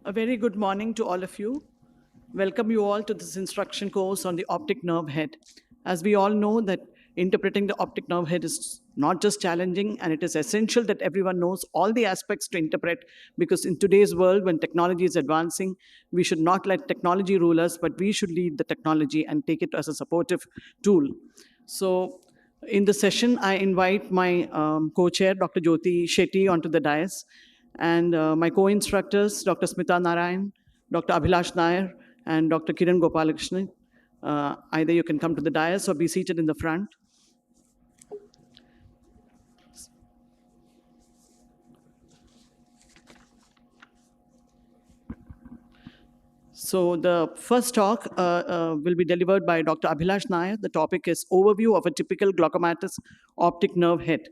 A very good morning to all of you. Welcome you all to this instruction course on the optic nerve head. As we all know that interpreting the optic nerve head is not just challenging, and it is essential that everyone knows all the aspects to interpret, because in today's world when technology is advancing, we should not let technology rule us, but we should lead the technology and take it as a supportive tool. So in the session, I invite my co-chair, Dr. Jyoti Shetty, onto the dais, and my co-instructors, Dr. Smita Narayan, Dr. Abhilash Nair, and Dr. Kiran Gopalakrishnan. Either you can come to the dais or be seated in the front. So the first talk will be delivered by Dr. Abhilash Nair. The topic is Overview of a Typical Glaucomatous Optic Nerve Head.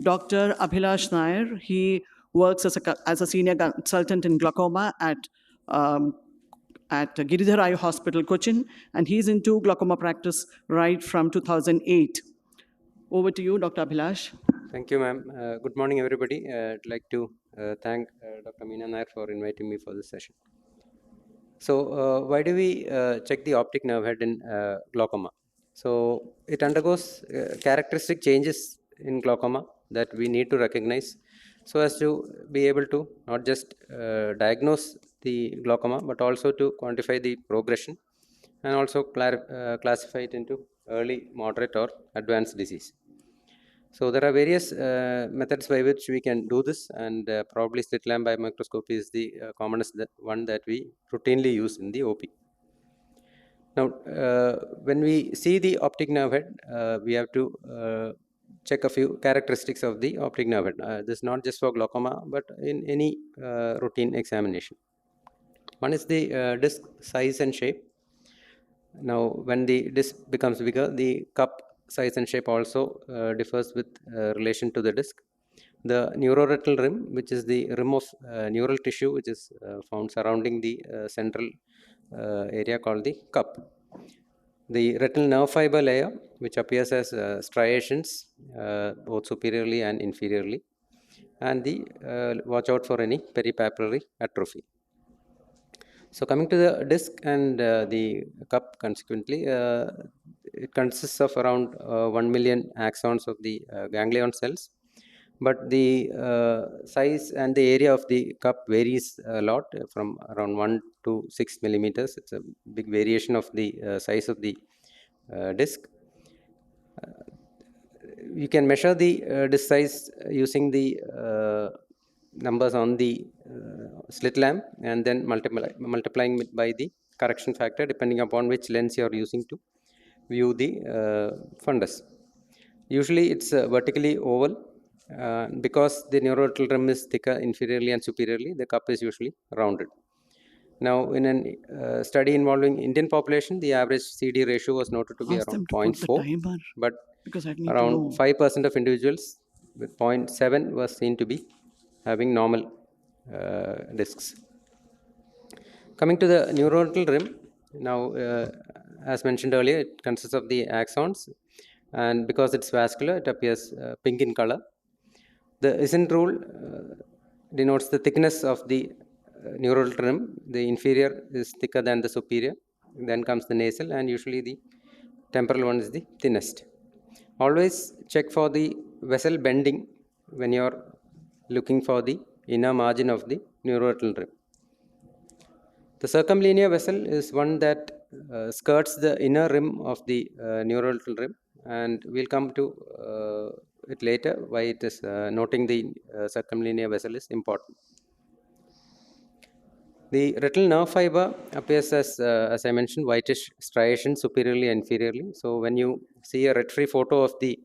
Dr. Abhilash Nair, he works as a senior consultant in glaucoma at Giridhar Eye Hospital, Cochin, and he's into glaucoma practice right from 2008. Over to you, Dr. Abhilash. Thank you, ma'am. Good morning, everybody. I'd like to thank Dr. Meena Nair for inviting me for this session. So, why do we check the optic nerve head in glaucoma? So, it undergoes characteristic changes in glaucoma that we need to recognize so as to be able to not just diagnose the glaucoma, but also to quantify the progression and also classify it into early, moderate, or advanced disease. So there are various methods by which we can do this, and probably slit lamp by microscopy is the commonest one that we routinely use in the OP. Now, when we see the optic nerve head, we have to check a few characteristics of the optic nerve head. This is not just for glaucoma, but in any routine examination. One is the disc size and shape. Now, when the disc becomes bigger, the cup size and shape also differs with relation to the disc. The neuroretinal rim, which is the rim of neural tissue, which is found surrounding the central area called the cup. The retinal nerve fiber layer, which appears as striations both superiorly and inferiorly, and the watch out for any peripapillary atrophy. So coming to the disc and the cup consequently, it consists of around 1 million axons of the ganglion cells, but the size and the area of the cup varies a lot from around 1 to 6 millimeters. It's a big variation of the size of the disc. You can measure the disc size using the numbers on the slit lamp and then multiplying it by the correction factor depending upon which lens you are using to view the fundus. Usually it's vertically oval. Because the neuroretinal rim is thicker inferiorly and superiorly, the cup is usually rounded. Now, in a study involving Indian population, the average CD ratio was noted to be around 0.4, but around 5% of individuals with 0.7 was seen to be having normal discs. Coming to the neuroretinal rim, now, as mentioned earlier, it consists of the axons, and because it's vascular, it appears pink in color. The Isn't rule denotes the thickness of the neural rim. The inferior is thicker than the superior. Then comes the nasal, and usually the temporal one is the thinnest. Always check for the vessel bending when you are looking for the inner margin of the neuroretinal rim. The circumlinear vessel is one that skirts the inner rim of the neuroretinal rim, and we'll come to it later why it is noting the circumlinear vessel is important. The retinal nerve fiber appears as I mentioned, whitish striation superiorly and inferiorly. So when you see a red-free photo of the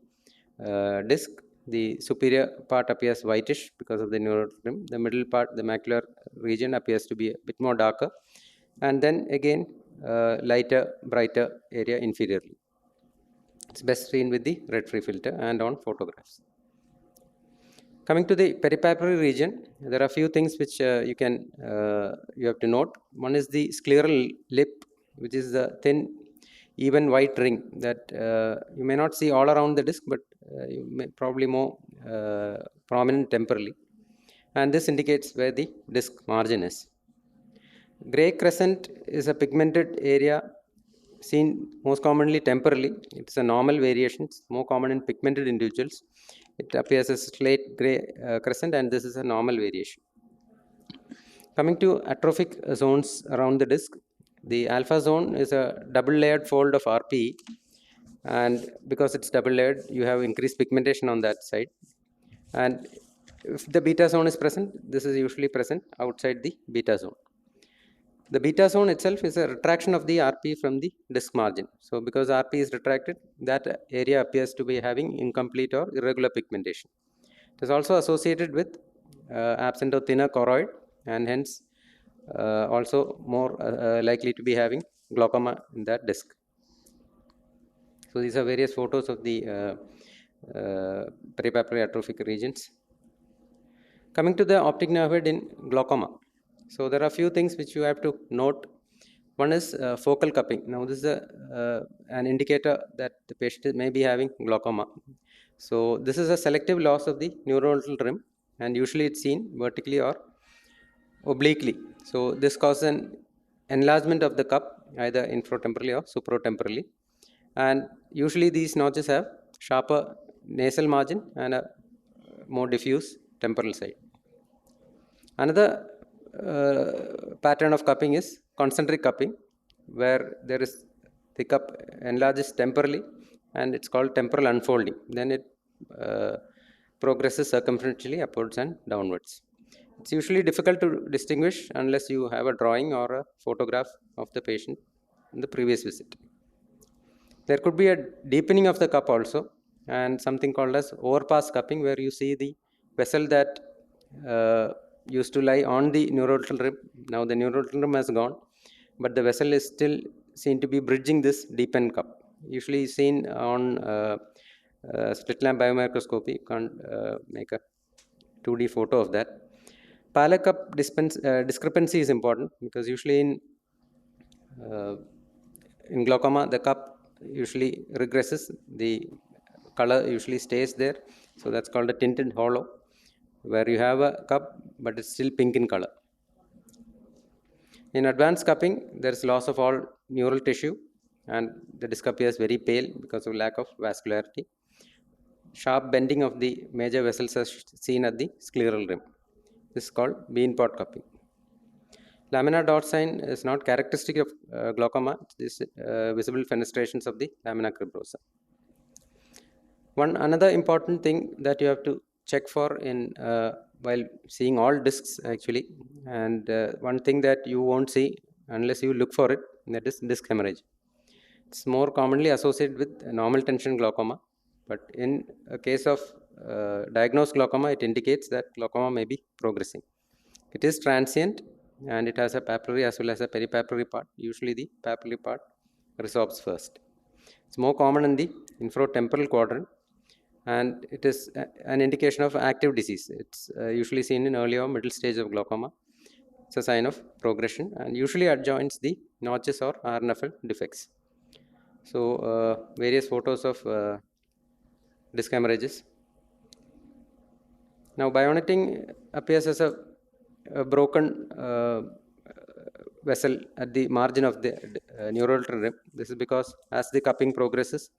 disc, the superior part appears whitish because of the neural rim. The middle part, the macular region, appears to be a bit more darker, and then again lighter, brighter area inferiorly. It's best seen with the red-free filter and on photographs. Coming to the peripapillary region, there are a few things which you have to note. One is the scleral lip, which is the thin, even white ring that you may not see all around the disc, but you may probably more prominent temporally. And this indicates where the disc margin is. Gray crescent is a pigmented area seen most commonly temporally. It's a normal variation. It's more common in pigmented individuals. It appears as slate gray crescent, and this is a normal variation. Coming to atrophic zones around the disc, the alpha zone is a double layered fold of RPE, and because it's double layered, you have increased pigmentation on that side. And if the beta zone is present, this is usually present outside the beta zone. The beta zone itself is a retraction of the RP from the disc margin. So because RP is retracted, that area appears to be having incomplete or irregular pigmentation. It is also associated with absent of thinner choroid, and hence also more likely to be having glaucoma in that disc. So these are various photos of the peripapillary atrophic regions. Coming to the optic nerve head in glaucoma. So there are a few things which you have to note. One is focal cupping. Now this is an indicator that the patient may be having glaucoma. So this is a selective loss of the neuronal rim, and usually it's seen vertically or obliquely. So this causes an enlargement of the cup either infratemporally or supratemporally, and usually these notches have sharper nasal margin and a more diffuse temporal side. Another pattern of cupping is concentric cupping, where there is the cup enlarges temporally and it's called temporal unfolding. Then it progresses circumferentially upwards and downwards. It's usually difficult to distinguish unless you have a drawing or a photograph of the patient in the previous visit. There could be a deepening of the cup also, and something called as overpass cupping, where you see the vessel that used to lie on the neuronal rim. Now the neuronal rim has gone, but the vessel is still seen to be bridging this deepened cup. Usually seen on slit lamp biomicroscopy. You can't make a 2D photo of that. Pallor cup discrepancy is important, because usually in glaucoma the cup usually regresses, the color usually stays there, so that's called a tinted hollow, where you have a cup but it's still pink in color. In advanced cupping, there is loss of all neural tissue, and the disc appears very pale because of lack of vascularity. Sharp bending of the major vessels is seen at the scleral rim. This is called bean pot cupping. Laminar dot sign is not characteristic of glaucoma. This visible fenestrations of the lamina cribrosa. Another important thing that you have to check for in while seeing all discs actually, and one thing that you won't see unless you look for it, that is disc hemorrhage. It's more commonly associated with normal tension glaucoma, but in a case of diagnosed glaucoma, it indicates that glaucoma may be progressing. It is transient, and it has a papillary as well as a peripapillary part. Usually the papillary part resorbs first. It's more common in the infratemporal quadrant, and it is an indication of active disease. It's usually seen in early or middle stage of glaucoma. It's a sign of progression, and usually adjoins the notches or RNFL defects. So various photos of disc hemorrhages. Now bioniting appears as a broken vessel at the margin of the neural rim. This is because as the cupping progresses,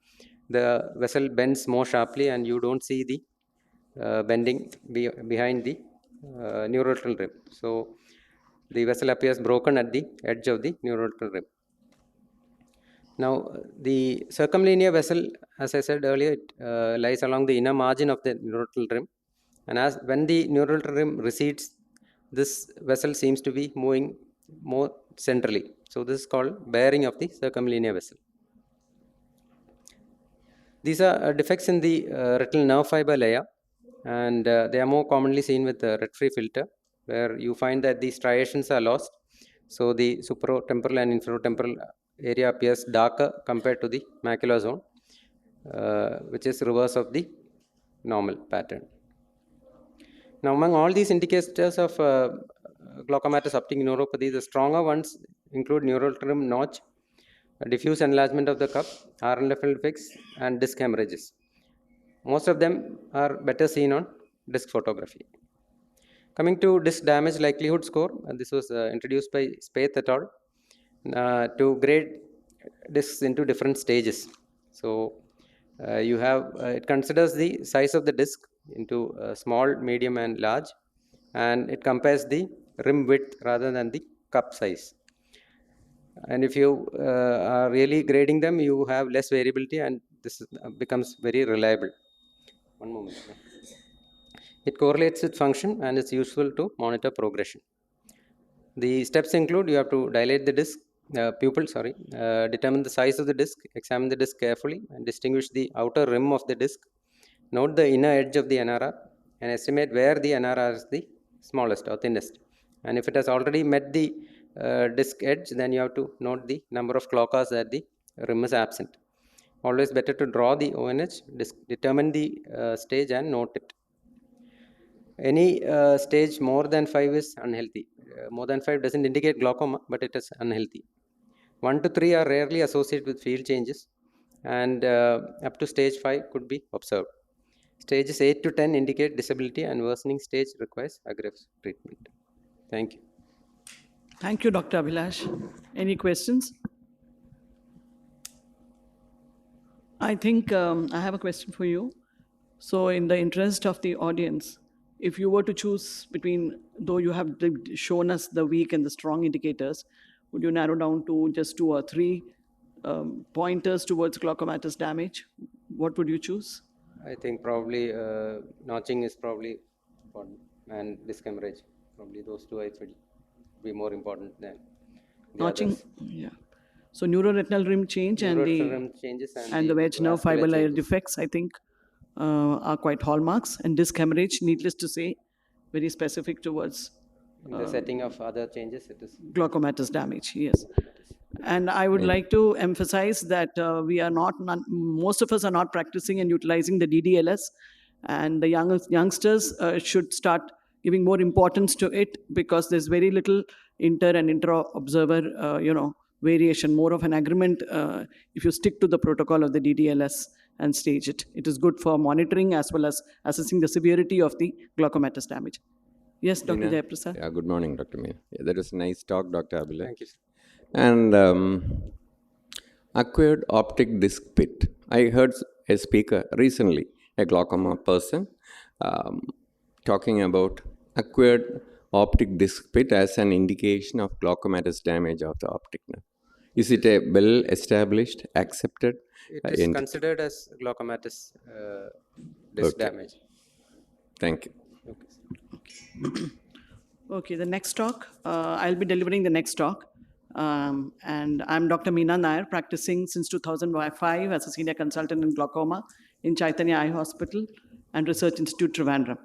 the vessel bends more sharply, and you don't see the bending behind the neural rim. So the vessel appears broken at the edge of the neural rim. Now the circumlinear vessel, as I said earlier, it lies along the inner margin of the neural rim, and when the neural rim recedes, this vessel seems to be moving more centrally. So this is called bearing of the circumlinear vessel. These are defects in the retinal nerve fiber layer, and they are more commonly seen with the red-free filter, where you find that the striations are lost. So the supratemporal and infratemporal area appears darker compared to the macular zone, which is reverse of the normal pattern. Now, among all these indicators of glaucomatous optic neuropathy, the stronger ones include neural rim notch, diffuse enlargement of the cup, RNFL defects, and disc hemorrhages. Most of them are better seen on disc photography. Coming to disc damage likelihood score, this was introduced by Spaeth et al. To grade discs into different stages. So you have it considers the size of the disc into small, medium, and large, and it compares the rim width rather than the cup size. And if you are really grading them, you have less variability, and this becomes very reliable. One moment. It correlates with function and is useful to monitor progression. The steps include: you have to dilate the disc pupil, determine the size of the disc, examine the disc carefully, and distinguish the outer rim of the disc. Note the inner edge of the NRR and estimate where the NRR is the smallest or thinnest. And if it has already met the disc edge, then you have to note the number of clock hours that the rim is absent. Always better to draw the ONH, determine the stage, and note it. Any stage more than 5 is unhealthy. More than 5 doesn't indicate glaucoma, but it is unhealthy. 1 to 3 are rarely associated with field changes, and up to stage 5 could be observed. Stages 8 to 10 indicate disability, and worsening stage requires aggressive treatment. Thank you. Thank you, Dr. Abhilash. Any questions? I think I have a question for you. So in the interest of the audience, if you were to choose between, though you have shown us the weak and the strong indicators, would you narrow down to just 2 or 3 pointers towards glaucomatous damage? What would you choose? I think probably notching is probably important, and disc hemorrhage. Probably those two I feel be more important than the Notching, others. yeah. So neuroretinal rim change and Rim changes the wedge nerve vascular fiber layer changes. defects, I think, are quite hallmarks. And disc hemorrhage, needless to say, very specific towards In the setting of other changes, it is glaucomatous damage, yes. And I would like to emphasize that we are most of us are not practicing and utilizing the DDLS, and the youngsters should start giving more importance to it, because there's very little inter and intra-observer, variation, more of an agreement if you stick to the protocol of the DDLS and stage it. It is good for monitoring as well as assessing the severity of the glaucomatous damage. Yes, Dr. Meena? Jayaprasad? Yeah, good morning, Dr. Meena. Yeah, that was a nice talk, Dr. Abhilash. Thank you, sir. And acquired optic disc pit. I heard a speaker recently, a glaucoma person, talking about acquired optic disc pit as an indication of glaucomatous damage of the optic nerve. Is it a well-established, accepted? It is considered as glaucomatous disc damage. Thank you. Okay. Okay, the next talk, I'll be delivering the next talk. And I'm Dr. Meena Nair, practicing since 2005 as a senior consultant in glaucoma in Chaitanya Eye Hospital and Research Institute, Trivandrum.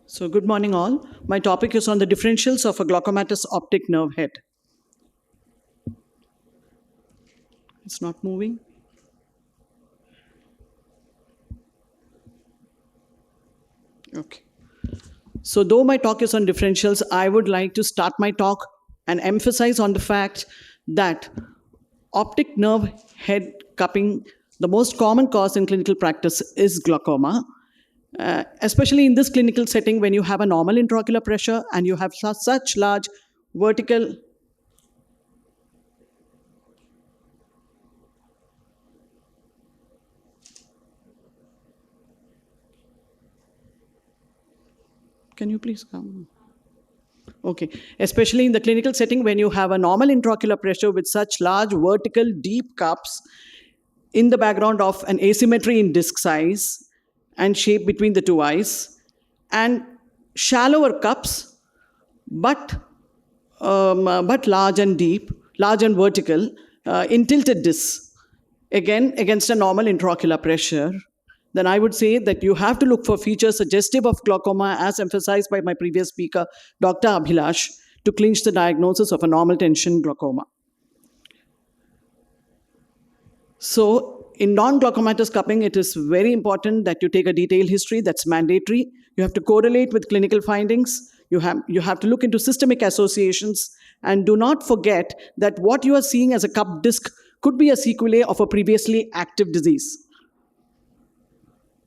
So good morning all. My topic is on the differentials of a glaucomatous optic nerve head. It's not moving. Okay. So though my talk is on differentials, I would like to start my talk and emphasize on the fact that optic nerve head cupping, the most common cause in clinical practice is glaucoma. Especially in this clinical setting when you have a normal intraocular pressure and you have such large vertical Can you please come? Okay. Especially in the clinical setting when you have a normal intraocular pressure with such large vertical deep cups in the background of an asymmetry in disc size and shape between the two eyes, and shallower cups, but large and deep, large and vertical, in tilted discs, again against a normal intraocular pressure, then I would say that you have to look for features suggestive of glaucoma, as emphasized by my previous speaker, Dr. Abhilash, to clinch the diagnosis of a normal tension glaucoma. So in non-glaucomatous cupping, it is very important that you take a detailed history. That's mandatory. You have to correlate with clinical findings. You have to look into systemic associations. And do not forget that what you are seeing as a cup disc could be a sequelae of a previously active disease.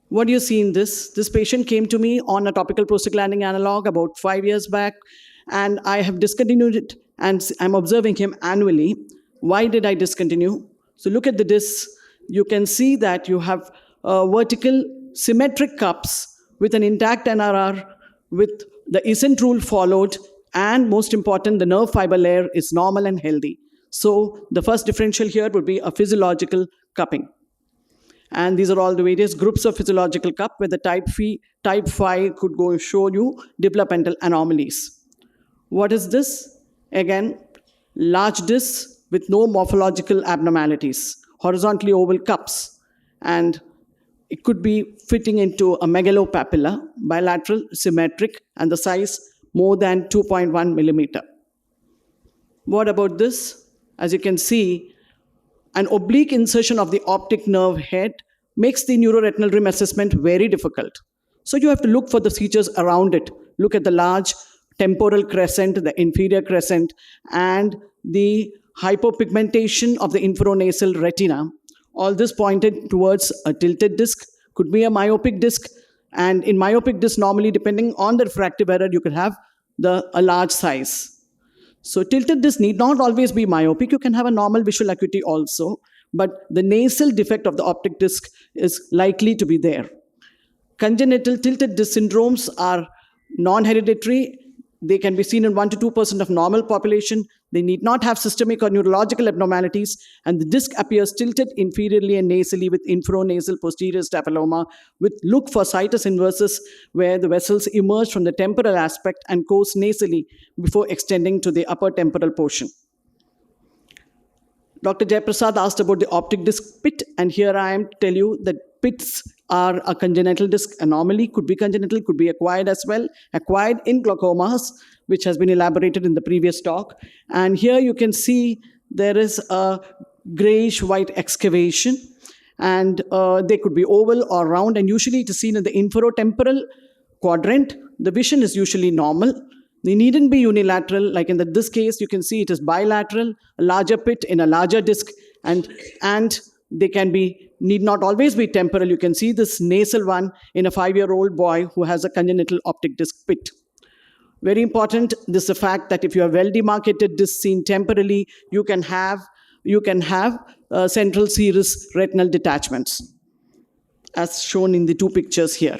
What do you see in this? This patient came to me on a topical prostaglandin analog about 5 years back, and I have discontinued it, and I'm observing him annually. Why did I discontinue? So look at the discs. You can see that you have vertical symmetric cups with an intact NRR, with the Isent rule followed, and most important, the nerve fiber layer is normal and healthy. So the first differential here would be a physiological cupping. And these are all the various groups of physiological cup, where the type 5 could go show you developmental anomalies. What is this? Again, large discs with no morphological abnormalities, horizontally oval cups, and it could be fitting into a megalopapilla, bilateral, symmetric, and the size more than 2.1 millimeter. What about this? As you can see, an oblique insertion of the optic nerve head makes the neuroretinal rim assessment very difficult. So you have to look for the features around it. Look at the large temporal crescent, the inferior crescent, and the hypopigmentation of the inferonasal retina. All this pointed towards a tilted disc, could be a myopic disc, and in myopic disc, normally depending on the refractive error, you could have a large size. So tilted disc need not always be myopic. You can have a normal visual acuity also, but the nasal defect of the optic disc is likely to be there. Congenital tilted disc syndromes are non-hereditary. They can be seen in 1 to 2% of normal population. They need not have systemic or neurological abnormalities, and the disc appears tilted inferiorly and nasally with inferonasal posterior staphyloma. Look for situs inversus, where the vessels emerge from the temporal aspect and course nasally before extending to the upper temporal portion. Dr. Jayaprasad asked about the optic disc pit, and here I am to tell you that pits are a congenital disc anomaly, could be congenital, could be acquired as well, acquired in glaucomas, which has been elaborated in the previous talk. And here you can see there is a grayish-white excavation, and they could be oval or round, and usually it is seen in the inferotemporal quadrant. The vision is usually normal. They needn't be unilateral. Like in this case, you can see it is bilateral, a larger pit in a larger disc, and they can be, need not always be temporal. You can see this nasal one in a 5-year-old boy who has a congenital optic disc pit. Very important, this is the fact that if you have well-demarcated disc seen temporally, you can have central serous retinal detachments, as shown in the 2 pictures here.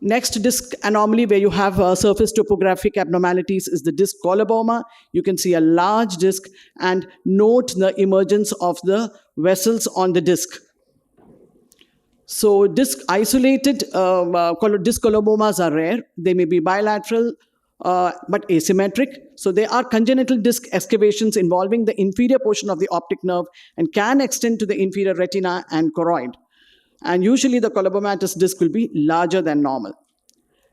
Next disc anomaly where you have surface topographic abnormalities is the disc coloboma. You can see a large disc and note the emergence of the vessels on the disc. So isolated disc colobomas are rare. They may be bilateral but asymmetric. So they are congenital disc excavations involving the inferior portion of the optic nerve and can extend to the inferior retina and choroid. And usually the colobomatous disc will be larger than normal.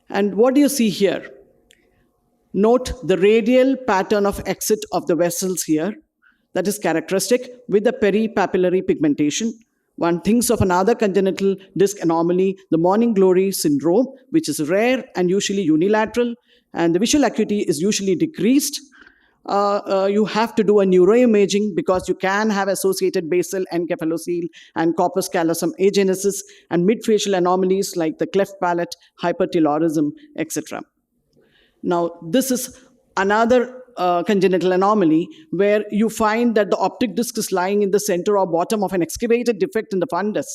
And what do you see here? Note the radial pattern of exit of the vessels here. That is characteristic with the peripapillary pigmentation. One thinks of another congenital disc anomaly, the morning glory syndrome, which is rare and usually unilateral, and the visual acuity is usually decreased. You have to do a neuroimaging because you can have associated basal encephalocele and corpus callosum agenesis and midfacial anomalies like the cleft palate, hypertelorism, etc. Now, this is another congenital anomaly where you find that the optic disc is lying in the center or bottom of an excavated defect in the fundus,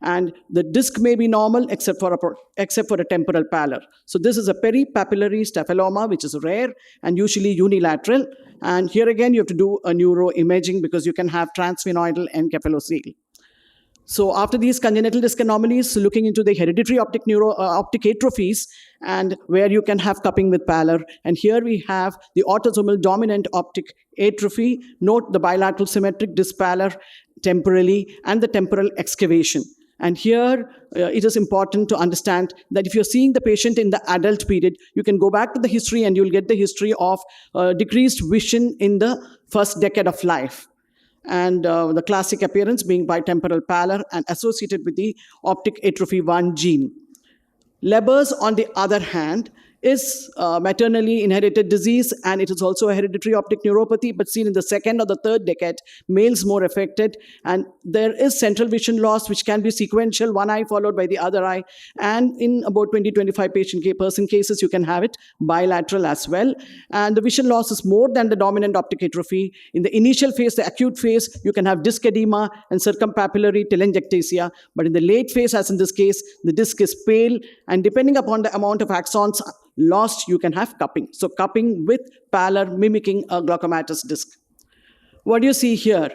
and the disc may be normal except for a temporal pallor. So this is a peripapillary staphyloma, which is rare and usually unilateral. And here again, you have to do a neuroimaging because you can have transsphenoidal encephalocele. So after these congenital disc anomalies, looking into the hereditary optic atrophies, and where you can have cupping with pallor. And here we have the autosomal dominant optic atrophy. Note the bilateral symmetric disc pallor temporally and the temporal excavation. And here it is important to understand that if you're seeing the patient in the adult period, you can go back to the history and you'll get the history of decreased vision in the first decade of life. and the classic appearance being bitemporal pallor and associated with the optic atrophy 1 gene. Leber's, on the other hand, is maternally inherited disease, and it is also a hereditary optic neuropathy, but seen in the second or the third decade, males more affected, and there is central vision loss, which can be sequential, one eye followed by the other eye, and in about 20-25 person cases, you can have it bilateral as well, and the vision loss is more than the dominant optic atrophy. In the initial phase, the acute phase, you can have disc edema and circumpapillary telangiectasia, but in the late phase, as in this case, the disc is pale, and depending upon the amount of axons lost, you can have cupping. So cupping with pallor mimicking a glaucomatous disc. What do you see here?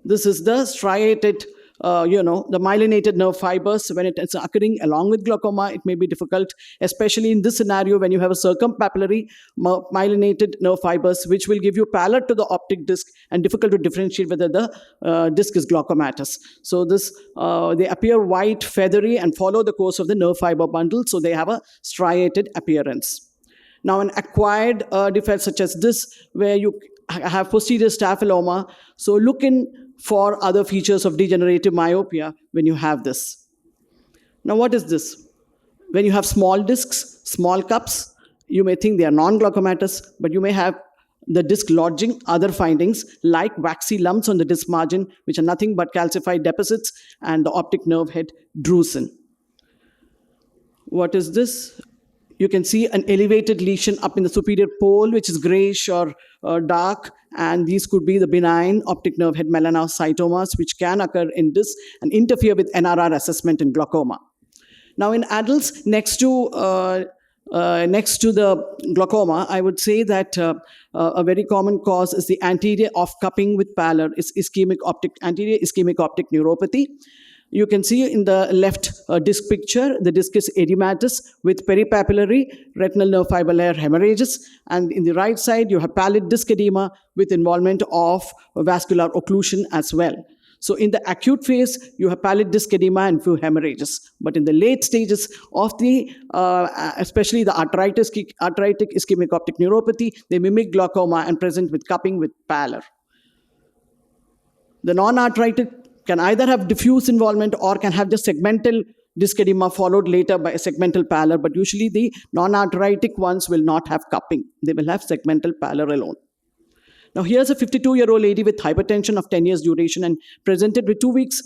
This is the striated, the myelinated nerve fibers. When it is occurring along with glaucoma, it may be difficult, especially in this scenario when you have a circumpapillary myelinated nerve fibers, which will give you pallor to the optic disc and difficult to differentiate whether the disc is glaucomatous. So they appear white, feathery, and follow the course of the nerve fiber bundle, so they have a striated appearance. Now, an acquired defect such as this, where you have posterior staphyloma, so look in for other features of degenerative myopia when you have this. Now, what is this? When you have small discs, small cups, you may think they are non-glaucomatous, but you may have the disc lodging other findings like waxy lumps on the disc margin, which are nothing but calcified deposits, and the optic nerve head drusen. What is this? You can see an elevated lesion up in the superior pole, which is grayish or dark, and these could be the benign optic nerve head melanocytomas, which can occur in this and interfere with NRR assessment in glaucoma. Now, in adults, next to the glaucoma, I would say that a very common cause is the anterior off cupping with pallor, is anterior ischemic optic neuropathy. You can see in the left disc picture, the disc is edematous with peripapillary retinal nerve fiber layer hemorrhages. And in the right side, you have pallid disc edema with involvement of vascular occlusion as well. So in the acute phase, you have pallid disc edema and few hemorrhages. But in the late stages of the, especially the arthritic ischemic optic neuropathy, they mimic glaucoma and present with cupping with pallor. The non-arthritic can either have diffuse involvement or can have just segmental disc edema followed later by a segmental pallor, but usually the non-arthritic ones will not have cupping. They will have segmental pallor alone. Now, here's a 52-year-old lady with hypertension of 10 years duration and presented with 2 weeks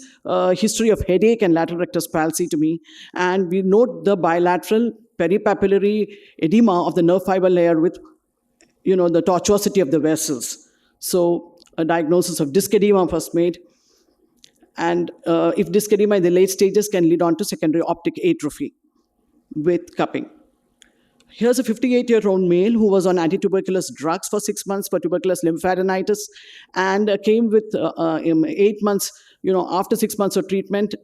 history of headache and lateral rectus palsy to me. And we note the bilateral peripapillary edema of the nerve fiber layer with, the tortuosity of the vessels. So a diagnosis of disc edema was made. And if disc edema in the late stages can lead on to secondary optic atrophy with cupping. Here's a 58-year-old male who was on antituberculous drugs for 6 months for tuberculous lymphadenitis and came with 8 months, after 6 months of treatment,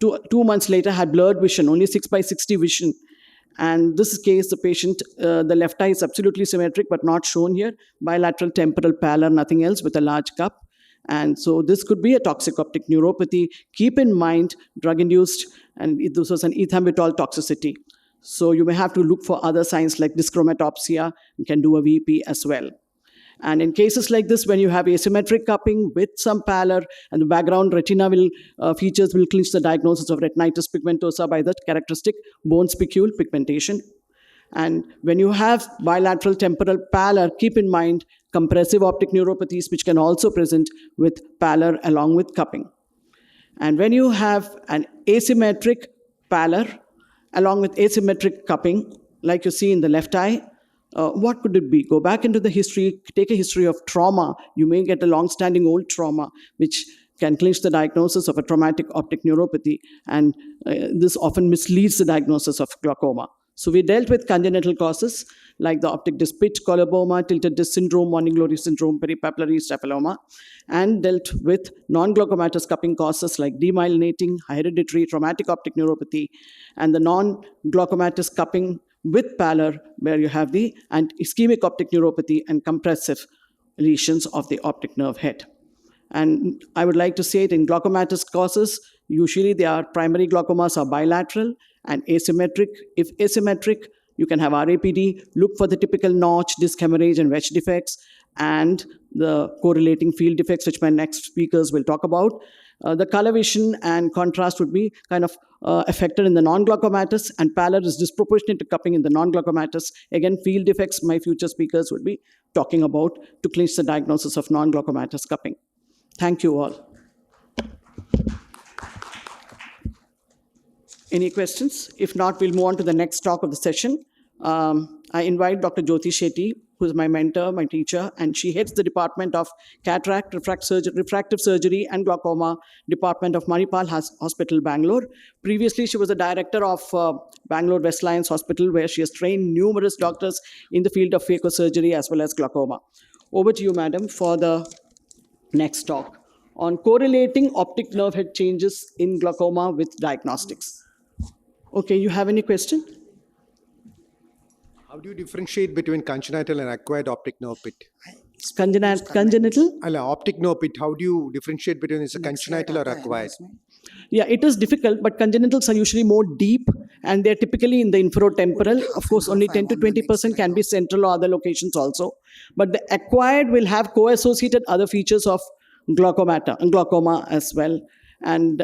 2 months later had blurred vision, only 6/60 vision. And this case, the patient, the left eye is absolutely symmetric but not shown here, bilateral temporal pallor, nothing else, with a large cup. And so this could be a toxic optic neuropathy. Keep in mind, drug-induced, and this was an ethambutol toxicity. So you may have to look for other signs like dyschromatopsia and can do a VP as well. And in cases like this, when you have asymmetric cupping with some pallor and the background retina features will clinch the diagnosis of retinitis pigmentosa by the characteristic bone spicule pigmentation. And when you have bilateral temporal pallor, keep in mind compressive optic neuropathies, which can also present with pallor along with cupping. And when you have an asymmetric pallor along with asymmetric cupping, like you see in the left eye, what could it be? Go back into the history, take a history of trauma. You may get a long-standing old trauma, which can clinch the diagnosis of a traumatic optic neuropathy, and this often misleads the diagnosis of glaucoma. So we dealt with congenital causes like the optic disc pit, coloboma, tilted disc syndrome, morning glory syndrome, peripapillary staphyloma, and dealt with non-glaucomatous cupping causes like demyelinating, hereditary traumatic optic neuropathy, and the non-glaucomatous cupping with pallor, where you have the ischemic optic neuropathy and compressive lesions of the optic nerve head. And I would like to say it in glaucomatous causes, usually primary glaucomas are bilateral and asymmetric. If asymmetric, you can have RAPD, look for the typical notch, disc hemorrhage, and wedge defects, and the correlating field defects, which my next speakers will talk about. The color vision and contrast would be kind of affected in the non-glaucomatous, and pallor is disproportionate to cupping in the non-glaucomatous. Again, field defects, my future speakers would be talking about to clinch the diagnosis of non-glaucomatous cupping. Thank you all. Any questions? If not, we'll move on to the next talk of the session. I invite Dr. Jyoti Shetty, who is my mentor, my teacher, and she heads the Department of Cataract, Refractive Surgery and Glaucoma Department of Manipal Hospital, Bangalore. Previously, she was the director of Bangalore West Lions Hospital, where she has trained numerous doctors in the field of phacosurgery as well as glaucoma. Over to you, madam, for the next talk on correlating optic nerve head changes in glaucoma with diagnostics. Okay, you have any question? How do you differentiate between congenital and acquired optic nerve pit? Congenital? Optic nerve pit, how do you differentiate between it's a congenital or acquired? Yeah, it is difficult, but congenitals are usually more deep, and they're typically in the inferotemporal. Of course, only 10 to 20% can be central or other locations also. But the acquired will have co-associated other features of glaucoma as well, and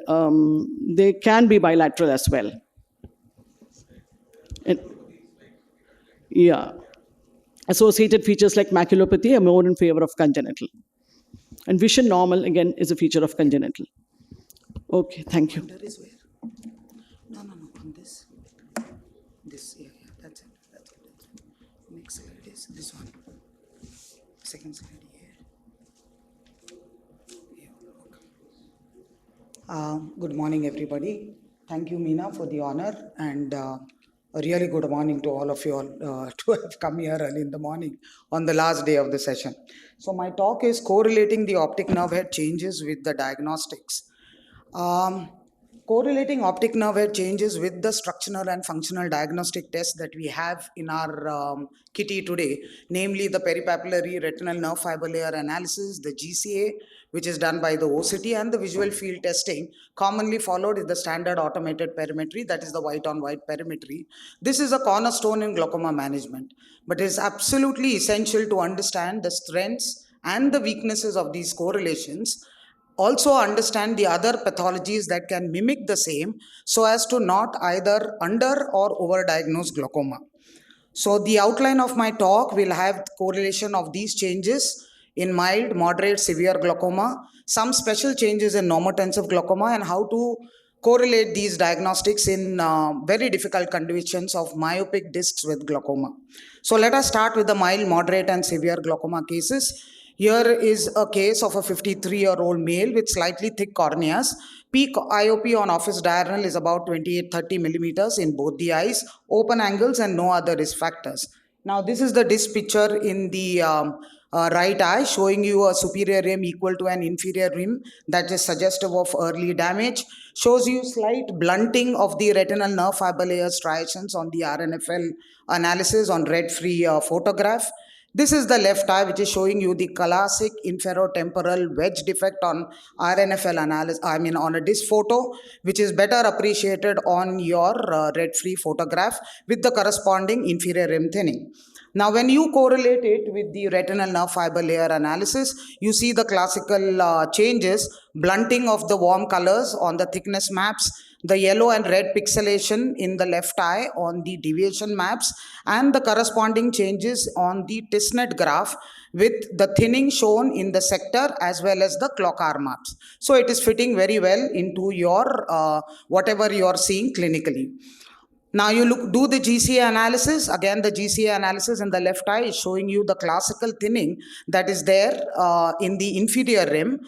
they can be bilateral as well. Yeah. Associated features like maculopathy are more in favor of congenital. And vision normal, again, is a feature of congenital. Okay, thank you. Under is where? No, on this. This, yeah, that's it. Next slide is this one. Second slide here. Yeah, okay. Good morning, everybody. Thank you, Meena, for the honor, and a really good morning to all of you all to have come here early in the morning on the last day of the session. So my talk is correlating the optic nerve head changes with the diagnostics. Correlating optic nerve head changes with the structural and functional diagnostic tests that we have in our kitty today, namely the peripapillary retinal nerve fiber layer analysis, the GCA, which is done by the OCT, and the visual field testing, commonly followed is the standard automated perimetry, that is the white-on-white perimetry. This is a cornerstone in glaucoma management, but it is absolutely essential to understand the strengths and the weaknesses of these correlations. Also understand the other pathologies that can mimic the same so as to not either under or overdiagnose glaucoma. So the outline of my talk will have correlation of these changes in mild, moderate, severe glaucoma, some special changes in normotensive glaucoma, and how to correlate these diagnostics in very difficult conditions of myopic discs with glaucoma. So let us start with the mild, moderate, and severe glaucoma cases. Here is a case of a 53-year-old male with slightly thick corneas. Peak IOP on office diurnal is about 28-30 millimeters in both the eyes, open angles, and no other risk factors. Now, this is the disc picture in the right eye, showing you a superior rim equal to an inferior rim that is suggestive of early damage. Shows you slight blunting of the retinal nerve fiber layer striations on the RNFL analysis on red-free photograph. This is the left eye, which is showing you the classic inferotemporal wedge defect on RNFL analysis, on a disc photo, which is better appreciated on your red-free photograph with the corresponding inferior rim thinning. Now, when you correlate it with the retinal nerve fiber layer analysis, you see the classical changes, blunting of the warm colors on the thickness maps, the yellow and red pixelation in the left eye on the deviation maps, and the corresponding changes on the TISNET graph with the thinning shown in the sector as well as the clock arm maps. So it is fitting very well into your whatever you are seeing clinically. Now you do the GCA analysis. Again, the GCA analysis in the left eye is showing you the classical thinning that is there in the inferior rim,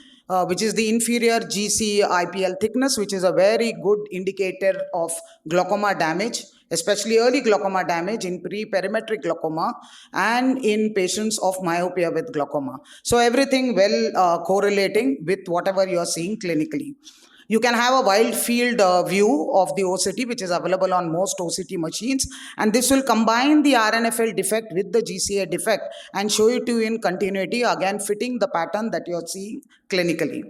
which is the inferior GC IPL thickness, which is a very good indicator of glaucoma damage, especially early glaucoma damage in pre-perimetric glaucoma and in patients of myopia with glaucoma. So everything well correlating with whatever you are seeing clinically. You can have a wide field view of the OCT, which is available on most OCT machines, and this will combine the RNFL defect with the GCA defect and show it to you in continuity, again fitting the pattern that you are seeing clinically.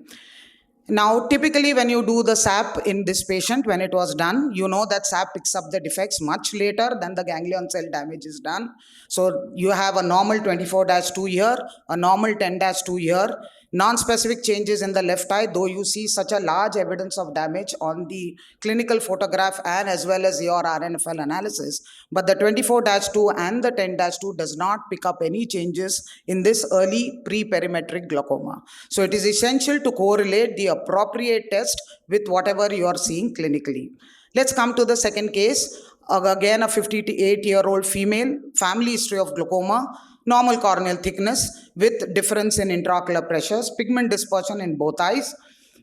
Now, typically when you do the SAP in this patient, when it was done, you know that SAP picks up the defects much later than the ganglion cell damage is done. So you have a normal 24-2 here, a normal 10-2 here, non-specific changes in the left eye, though you see such a large evidence of damage on the clinical photograph and as well as your RNFL analysis. But the 24-2 and the 10-2 does not pick up any changes in this early pre-perimetric glaucoma. So it is essential to correlate the appropriate test with whatever you are seeing clinically. Let's come to the second case. Again, a 58-year-old female, family history of glaucoma, normal corneal thickness with difference in intraocular pressures, pigment dispersion in both eyes.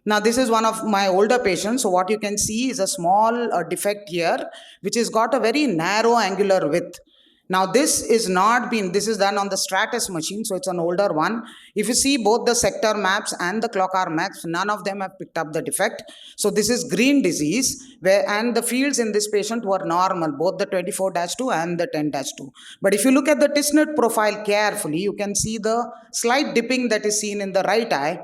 Now, this is one of my older patients. So what you can see is a small defect here, which has got a very narrow angular width. Now, this is done on the Stratus machine, so it's an older one. If you see both the sector maps and the clock arm maps, none of them have picked up the defect. So this is green disease, and the fields in this patient were normal, both the 24-2 and the 10-2. But if you look at the Tisnet profile carefully, you can see the slight dipping that is seen in the right eye,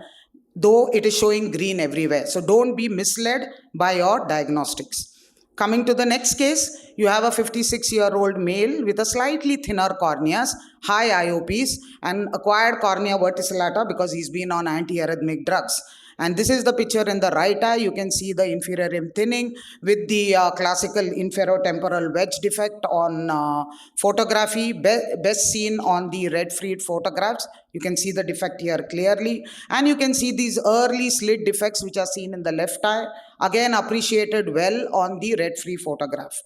though it is showing green everywhere. So don't be misled by your diagnostics. Coming to the next case, you have a 56-year-old male with a slightly thinner corneas, high IOPs, and acquired cornea verticillata because he's been on antiarrhythmic drugs. And this is the picture in the right eye. You can see the inferior rim thinning with the classical inferotemporal wedge defect on photography, best seen on the red Fried photographs. You can see the defect here clearly. And you can see these early slit defects which are seen in the left eye, again appreciated well on the red Fried photograph.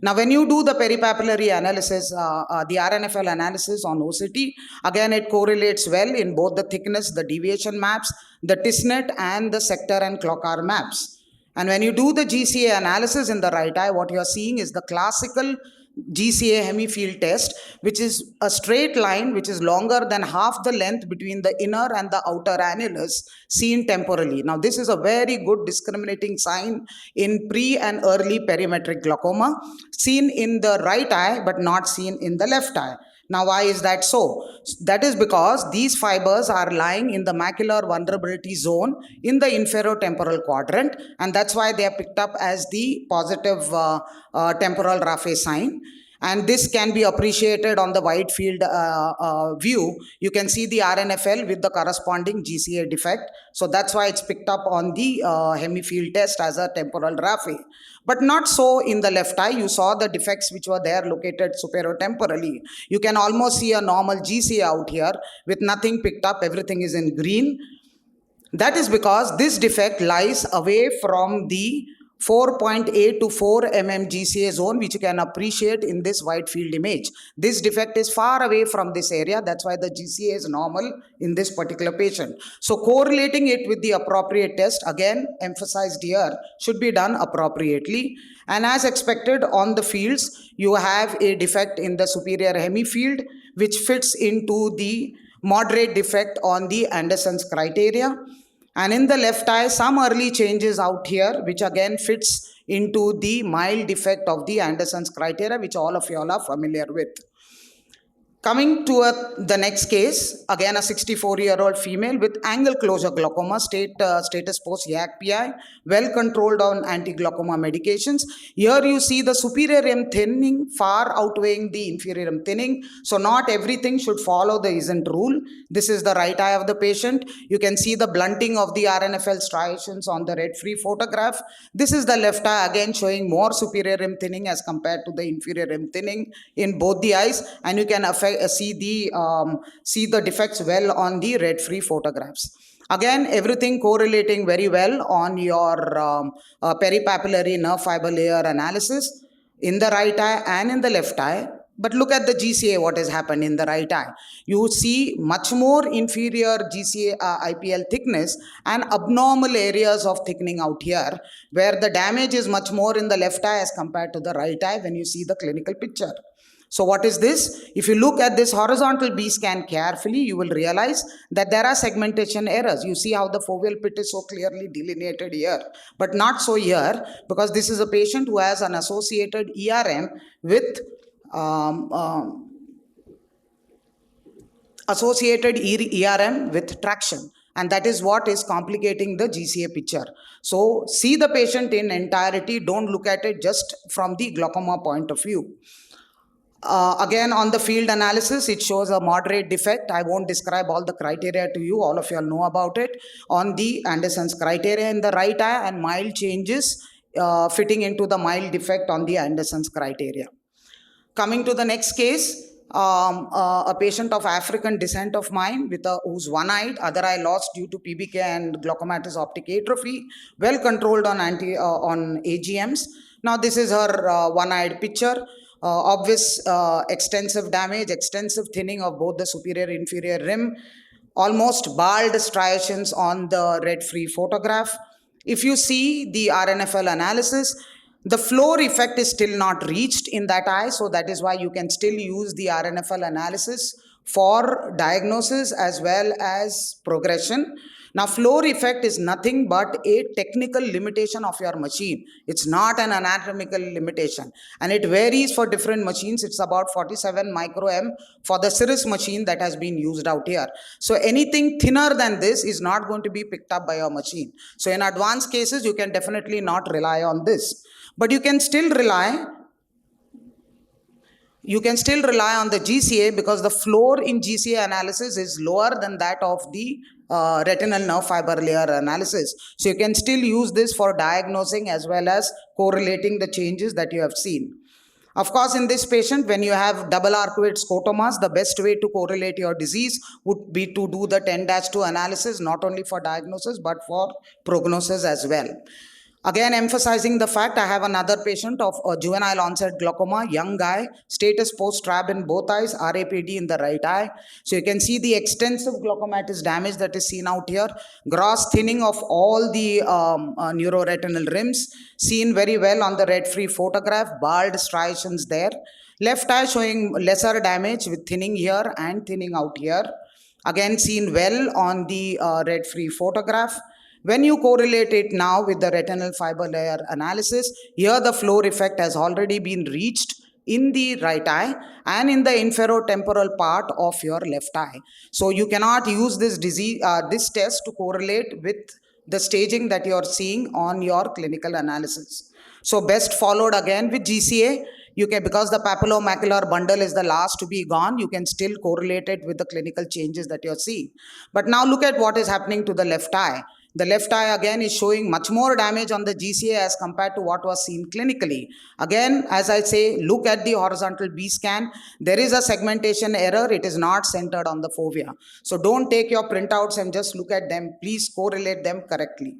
Now, when you do the peripapillary analysis, the RNFL analysis on OCT, again it correlates well in both the thickness, the deviation maps, the Tisnet and the sector and clock arm maps. And when you do the GCA analysis in the right eye, what you are seeing is the classical GCA hemifield test, which is a straight line which is longer than half the length between the inner and the outer annulus seen temporally. Now, this is a very good discriminating sign in pre and early perimetric glaucoma, seen in the right eye but not seen in the left eye. Now, why is that so? That is because these fibers are lying in the macular vulnerability zone in the inferotemporal quadrant, and that's why they are picked up as the positive temporal raphe sign. And this can be appreciated on the wide field view. You can see the RNFL with the corresponding GCA defect. So that's why it's picked up on the hemifield test as a temporal raphe. But not so in the left eye. You saw the defects which were there located superotemporally. You can almost see a normal GCA out here with nothing picked up. Everything is in green. That is because this defect lies away from the 4.8 to 4 mm GCA zone, which you can appreciate in this wide field image. This defect is far away from this area. That's why the GCA is normal in this particular patient. So correlating it with the appropriate test, again emphasized here, should be done appropriately. And as expected on the fields, you have a defect in the superior hemifield, which fits into the moderate defect on the Anderson's criteria. And in the left eye, some early changes out here, which again fits into the mild defect of the Anderson's criteria, which all of you all are familiar with. Coming to the next case, again a 64-year-old female with angle closure glaucoma, status post YAC-PI, well controlled on anti-glaucoma medications. Here you see the superior rim thinning far outweighing the inferior rim thinning. So not everything should follow the isn't rule. This is the right eye of the patient. You can see the blunting of the RNFL striations on the red Fried photograph. This is the left eye, again showing more superior rim thinning as compared to the inferior rim thinning in both the eyes, and you can see the defects well on the red Fried photographs. Again, everything correlating very well on your peripapillary nerve fiber layer analysis in the right eye and in the left eye. But look at the GCA, what has happened in the right eye. You see much more inferior GCA IPL thickness and abnormal areas of thickening out here, where the damage is much more in the left eye as compared to the right eye when you see the clinical picture. So what is this? If you look at this horizontal B scan carefully, you will realize that there are segmentation errors. You see how the foveal pit is so clearly delineated here, but not so here, because this is a patient who has an associated ERM with ERM with traction. And that is what is complicating the GCA picture. So see the patient in entirety, don't look at it just from the glaucoma point of view. Again, on the field analysis, it shows a moderate defect. I won't describe all the criteria to you. All of you all know about it. On the Anderson's criteria in the right eye and mild changes fitting into the mild defect on the Anderson's criteria. Coming to the next case, a patient of African descent of mine who's one-eyed, other eye lost due to PBK and glaucomatous optic atrophy, well controlled on AGMs. Now this is her one-eyed picture. Obvious extensive damage, extensive thinning of both the superior inferior rim, almost bald striations on the red-free photograph. If you see the RNFL analysis, the floor effect is still not reached in that eye, so that is why you can still use the RNFL analysis for diagnosis as well as progression. Now, floor effect is nothing but a technical limitation of your machine. It's not an anatomical limitation, and it varies for different machines. It's about 47 micro-M for the Cirrus machine that has been used out here. So anything thinner than this is not going to be picked up by your machine. So in advanced cases, you can definitely not rely on this. But you can still rely on the GCA because the floor in GCA analysis is lower than that of the retinal nerve fiber layer analysis. So you can still use this for diagnosing as well as correlating the changes that you have seen. Of course, in this patient, when you have double arcuate scotomas, the best way to correlate your disease would be to do the 10-2 analysis, not only for diagnosis, but for prognosis as well. Again, emphasizing the fact, I have another patient of juvenile onset glaucoma, young guy, status post-trab in both eyes, RAPD in the right eye. So you can see the extensive glaucomatous damage that is seen out here, gross thinning of all the neuroretinal rims, seen very well on the red-free photograph, bald striations there. Left eye showing lesser damage with thinning here and thinning out here. Again, seen well on the red-free photograph. When you correlate it now with the retinal fiber layer analysis, here the floor effect has already been reached in the right eye and in the inferotemporal part of your left eye. So you cannot use this test to correlate with the staging that you are seeing on your clinical analysis. So best followed again with GCA. You can, because the papillomacular bundle is the last to be gone, you can still correlate it with the clinical changes that you're seeing. But now look at what is happening to the left eye. The left eye again is showing much more damage on the GCA as compared to what was seen clinically. Again, as I say, look at the horizontal B scan. There is a segmentation error. It is not centered on the fovea. So don't take your printouts and just look at them. Please correlate them correctly.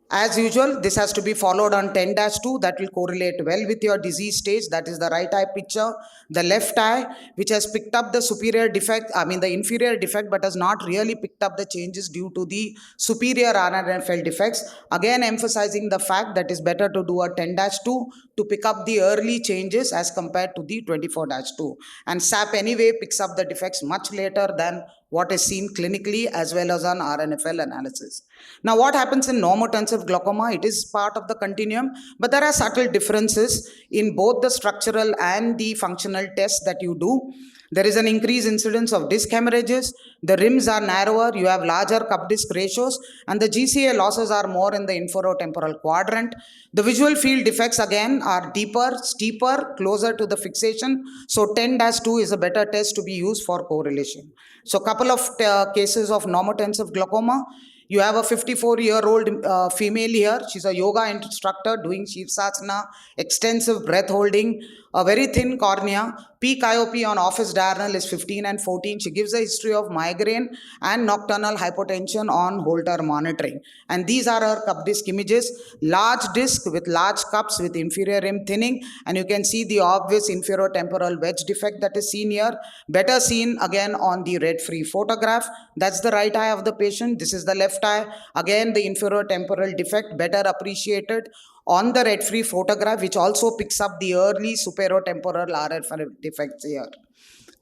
As usual, this has to be followed on 10-2. That will correlate well with your disease stage. That is the right eye picture. The left eye, which has picked up the the inferior defect, but has not really picked up the changes due to the superior RNFL defects. Again, emphasizing the fact that it's better to do a 10-2 to pick up the early changes as compared to the 24-2. And SAP anyway picks up the defects much later than what is seen clinically as well as on RNFL analysis. Now, what happens in normotensive glaucoma? It is part of the continuum, but there are subtle differences in both the structural and the functional tests that you do. There is an increased incidence of disc hemorrhages, the rims are narrower, you have larger cup disc ratios, and the GCA losses are more in the inferotemporal quadrant. The visual field defects again are deeper, steeper, closer to the fixation. So 10-2 is a better test to be used for correlation. So couple of cases of normotensive glaucoma. You have a 54-year-old female here. She's a yoga instructor doing Shivasana, extensive breath holding, a very thin cornea. Peak IOP on office diurnal is 15 and 14. She gives a history of migraine and nocturnal hypotension on Holter monitoring. And these are her cup disc images. Large disc with large cups with inferior rim thinning. And you can see the obvious inferotemporal wedge defect that is seen here. Better seen again on the red-free photograph. That's the right eye of the patient. This is the left eye. Again, the inferotemporal defect better appreciated on the red-free photograph, which also picks up the early superotemporal RF defects here.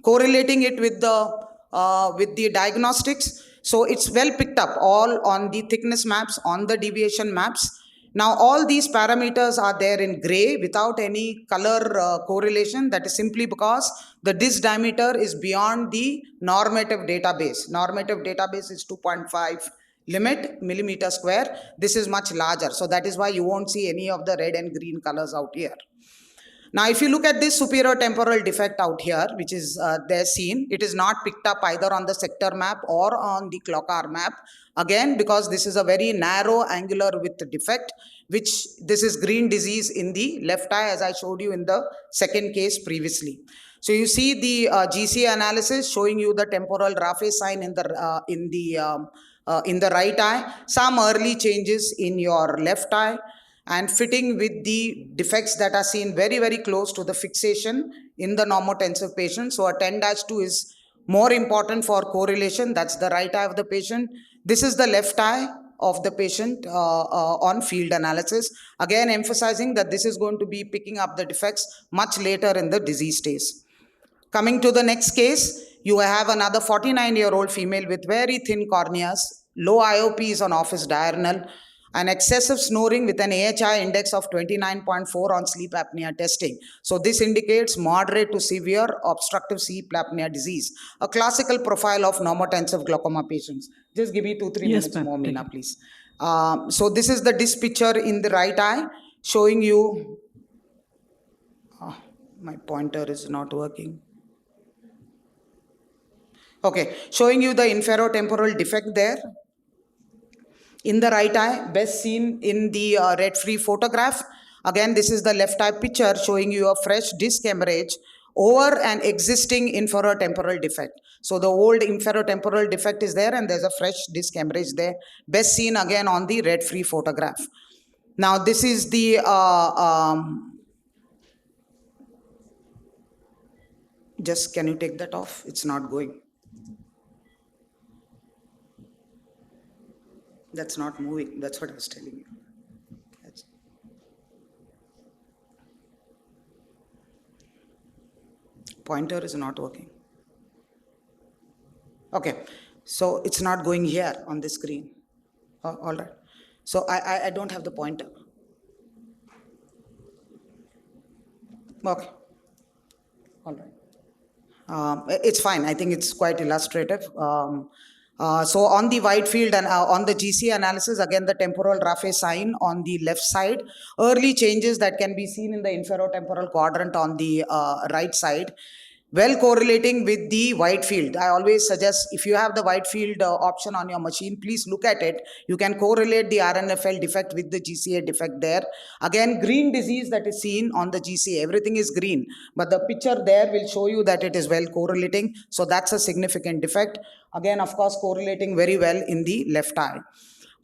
Correlating it with the diagnostics, so it's well picked up all on the thickness maps, on the deviation maps. Now, all these parameters are there in gray without any color correlation. That is simply because the disc diameter is beyond the normative database. Normative database is 2.5 limit millimeter square. This is much larger. So that is why you won't see any of the red and green colors out here. Now, if you look at this superior temporal defect out here, which is there seen, it is not picked up either on the sector map or on the clock-hour map. Again, because this is a very narrow angular width defect, which this is green disease in the left eye, as I showed you in the second case previously. So you see the GCA analysis showing you the temporal Raphe sign in the right eye, some early changes in your left eye, and fitting with the defects that are seen very, very close to the fixation in the normotensive patient. So a 10-2 is more important for correlation. That's the right eye of the patient. This is the left eye of the patient on field analysis. Again, emphasizing that this is going to be picking up the defects much later in the disease stage. Coming to the next case, you have another 49-year-old female with very thin corneas, low IOPs on office diurnal, and excessive snoring with an AHI index of 29.4 on sleep apnea testing. So this indicates moderate to severe obstructive sleep apnea disease, a classical profile of normotensive glaucoma patients. Just give me 2-3 Yes, minutes ma'am. more, Meena, please. So this is the disc picture in the right eye showing you, my pointer is not working. Okay, showing you the inferotemporal defect there in the right eye, best seen in the red-free photograph. Again, this is the left eye picture showing you a fresh disc hemorrhage over an existing inferotemporal defect. So the old inferotemporal defect is there and there's a fresh disc hemorrhage there, best seen again on the red-free photograph. Now this is the just can you take that off? It's not going. That's not moving. That's what I was telling you. Pointer is not working. Okay, so it's not going here on the screen. All right. So I don't have the pointer. Okay. All right. It's fine. I think it's quite illustrative. So on the wide field and on the GC analysis, again the temporal Raphe sign on the left side, early changes that can be seen in the inferotemporal quadrant on the right side, well correlating with the wide field. I always suggest if you have the wide field option on your machine, please look at it. You can correlate the RNFL defect with the GCA defect there. Again, green disease that is seen on the GCA, everything is green, but the picture there will show you that it is well correlating. So that's a significant defect. Again, of course, correlating very well in the left eye.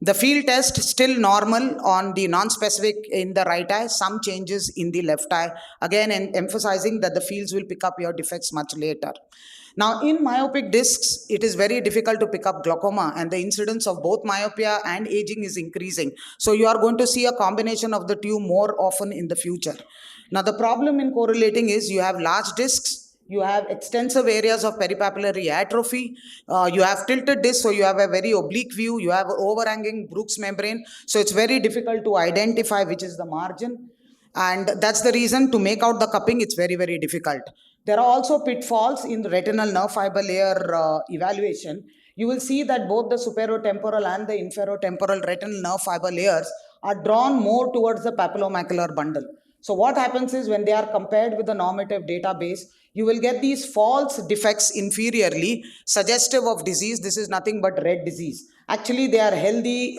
The field test still normal on the non-specific in the right eye, some changes in the left eye. Again, emphasizing that the fields will pick up your defects much later. Now, in myopic discs, it is very difficult to pick up glaucoma and the incidence of both myopia and aging is increasing. So you are going to see a combination of the two more often in the future. Now, the problem in correlating is you have large discs, you have extensive areas of peripapillary atrophy, you have tilted disc, so you have a very oblique view, you have overhanging Brooks membrane, so it's very difficult to identify which is the margin, and that's the reason to make out the cupping, it's very, very difficult. There are also pitfalls in the retinal nerve fiber layer evaluation. You will see that both the superiotemporal and the inferotemporal retinal nerve fiber layers are drawn more towards the papillomacular bundle. So what happens is when they are compared with the normative database, you will get these false defects inferiorly, suggestive of disease. This is nothing but red disease. Actually, they are healthy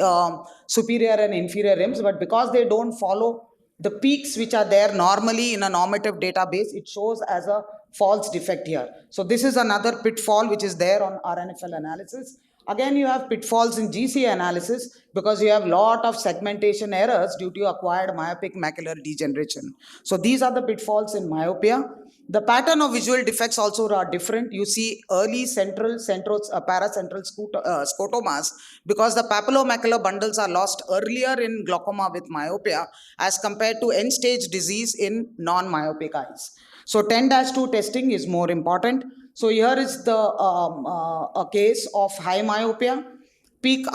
superior and inferior rims, but because they don't follow the peaks which are there normally in a normative database, it shows as a false defect here. So this is another pitfall which is there on RNFL analysis. Again, you have pitfalls in GC analysis because you have lot of segmentation errors due to acquired myopic macular degeneration. So these are the pitfalls in myopia. The pattern of visual defects also are different. You see early paracentral scotomas because the papillomacular bundles are lost earlier in glaucoma with myopia as compared to end-stage disease in non-myopic eyes. So 10-2 testing is more important. So here is the a case of high myopia. Peak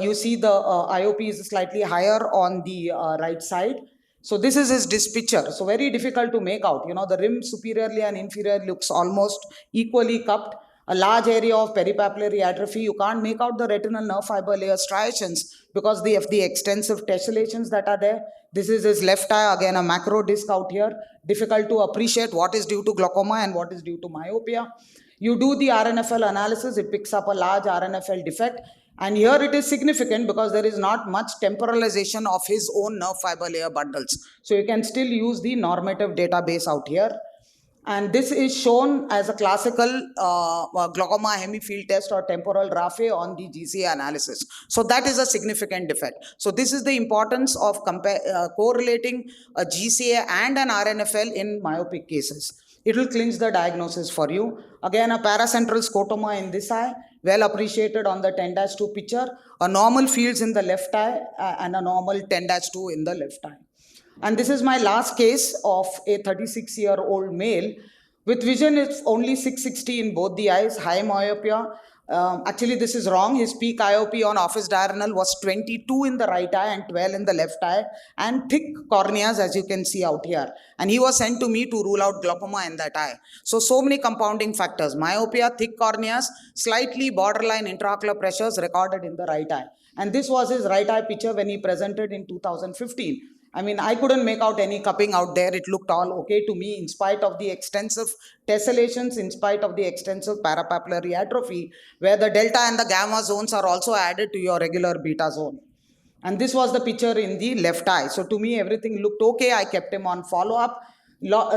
you see the IOP is slightly higher on the right side. So this is his disc picture. So very difficult to make out. You know, the rim superiorly and inferior looks almost equally cupped. A large area of peripapillary atrophy. You can't make out the retinal nerve fiber layer striations because of the extensive tessellations that are there. This is his left eye, again a macro disc out here. Difficult to appreciate what is due to glaucoma and what is due to myopia. You do the RNFL analysis, it picks up a large RNFL defect. And here it is significant because there is not much temporalization of his own nerve fiber layer bundles. So you can still use the normative database out here. And this is shown as a classical glaucoma hemifield test or temporal raphe on the GCA analysis. So that is a significant defect. So this is the importance of correlating a GCA and an RNFL in myopic cases. It will clinch the diagnosis for you. Again, a paracentral scotoma in this eye, well appreciated on the 10-2 picture. A normal fields in the left eye and a normal 10-2 in the left eye. And this is my last case of a 36-year-old male with vision is only 660 in both the eyes, high myopia. Actually, this is wrong. His peak IOP on office diurnal was 22 in the right eye and 12 in the left eye, and thick corneas, as you can see out here. And he was sent to me to rule out glaucoma in that eye. So many compounding factors: myopia, thick corneas, slightly borderline intraocular pressures recorded in the right eye. And this was his right eye picture when he presented in 2015. I mean, I couldn't make out any cupping out there. It looked all okay to me in spite of the extensive tessellations, in spite of the extensive parapapillary atrophy, where the delta and the gamma zones are also added to your regular beta zone. And this was the picture in the left eye. So to me, everything looked okay. I kept him on follow-up.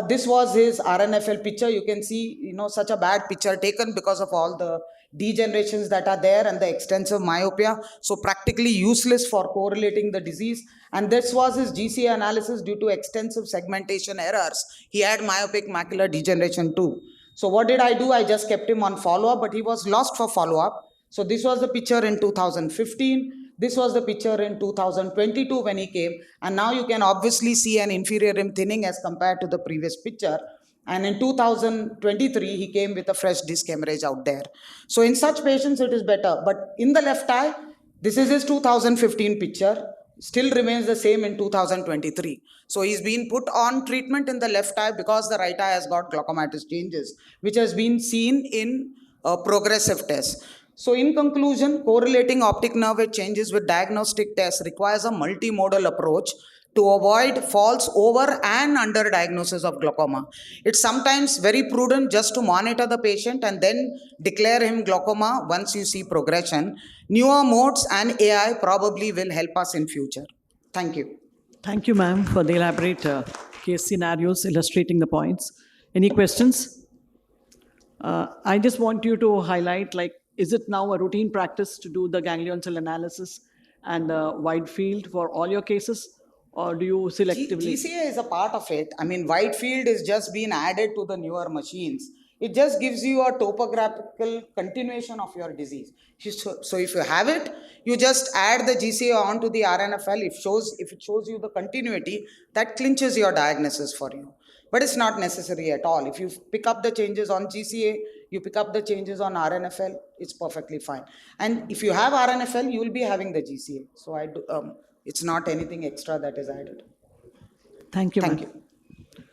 This was his RNFL picture. You can see, you know, such a bad picture taken because of all the degenerations that are there and the extensive myopia. So practically useless for correlating the disease. And this was his GCA analysis due to extensive segmentation errors. He had myopic macular degeneration too. So what did I do? I just kept him on follow-up, but he was lost for follow-up. So this was the picture in 2015. This was the picture in 2022 when he came. And now you can obviously see an inferior rim thinning as compared to the previous picture. And in 2023, he came with a fresh disc hemorrhage out there. So in such patients, it is better. But in the left eye, this is his 2015 picture. Still remains the same in 2023. So he's been put on treatment in the left eye because the right eye has got glaucomatous changes, which has been seen in progressive tests. So in conclusion, correlating optic nerve head changes with diagnostic tests requires a multimodal approach to avoid false over and under diagnosis of glaucoma. It's sometimes very prudent just to monitor the patient and then declare him glaucoma once you see progression. Newer modes and AI probably will help us in future. Thank you. Thank you, ma'am, for the elaborate case scenarios illustrating the points. Any questions? I just want you to highlight, like, is it now a routine practice to do the ganglion cell analysis and wide field for all your cases? Or do you selectively? GCA is a part of it. I mean, wide field is just being added to the newer machines. It just gives you a topographical continuation of your disease. So if you have it, you just add the GCA onto the RNFL. If it shows you the continuity, that clinches your diagnosis for you. But it's not necessary at all. If you pick up the changes on GCA, you pick up the changes on RNFL, it's perfectly fine. And if you have RNFL, you will be having the GCA. So it's not anything extra that is added. Thank you, Thank ma'am. you.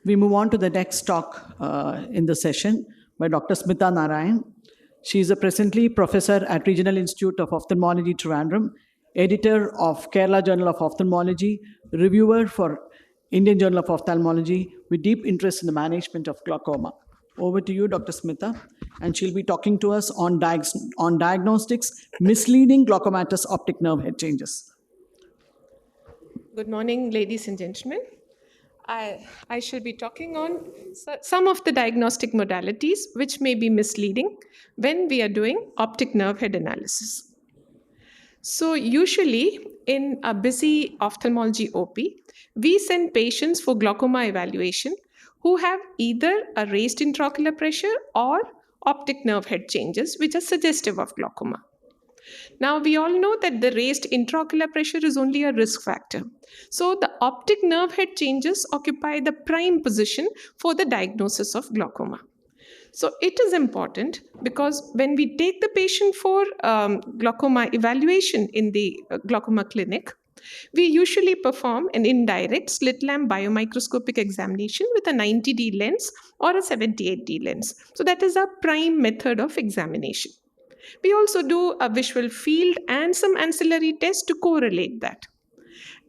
We move on to the next talk in the session by Dr. Meena Narayan. She is a presently professor at Regional Institute of Ophthalmology, Trivandrum, editor of Kerala Journal of Ophthalmology, reviewer for Indian Journal of Ophthalmology, with deep interest in the management of glaucoma. Over to you, Dr. Smita, and she'll be talking to us on diagnostics, misleading glaucomatous optic nerve head changes. Good morning, ladies and gentlemen. I shall be talking on some of the diagnostic modalities which may be misleading when we are doing optic nerve head analysis. So usually in a busy ophthalmology OP, we send patients for glaucoma evaluation who have either a raised intraocular pressure or optic nerve head changes which are suggestive of glaucoma. Now, we all know that the raised intraocular pressure is only a risk factor. So, the optic nerve head changes occupy the prime position for the diagnosis of glaucoma. So it is important because when we take the patient for glaucoma evaluation in the glaucoma clinic, we usually perform an indirect slit lamp biomicroscopic examination with a 90D lens or a 78D lens. So that is our prime method of examination. We also do a visual field and some ancillary tests to correlate that.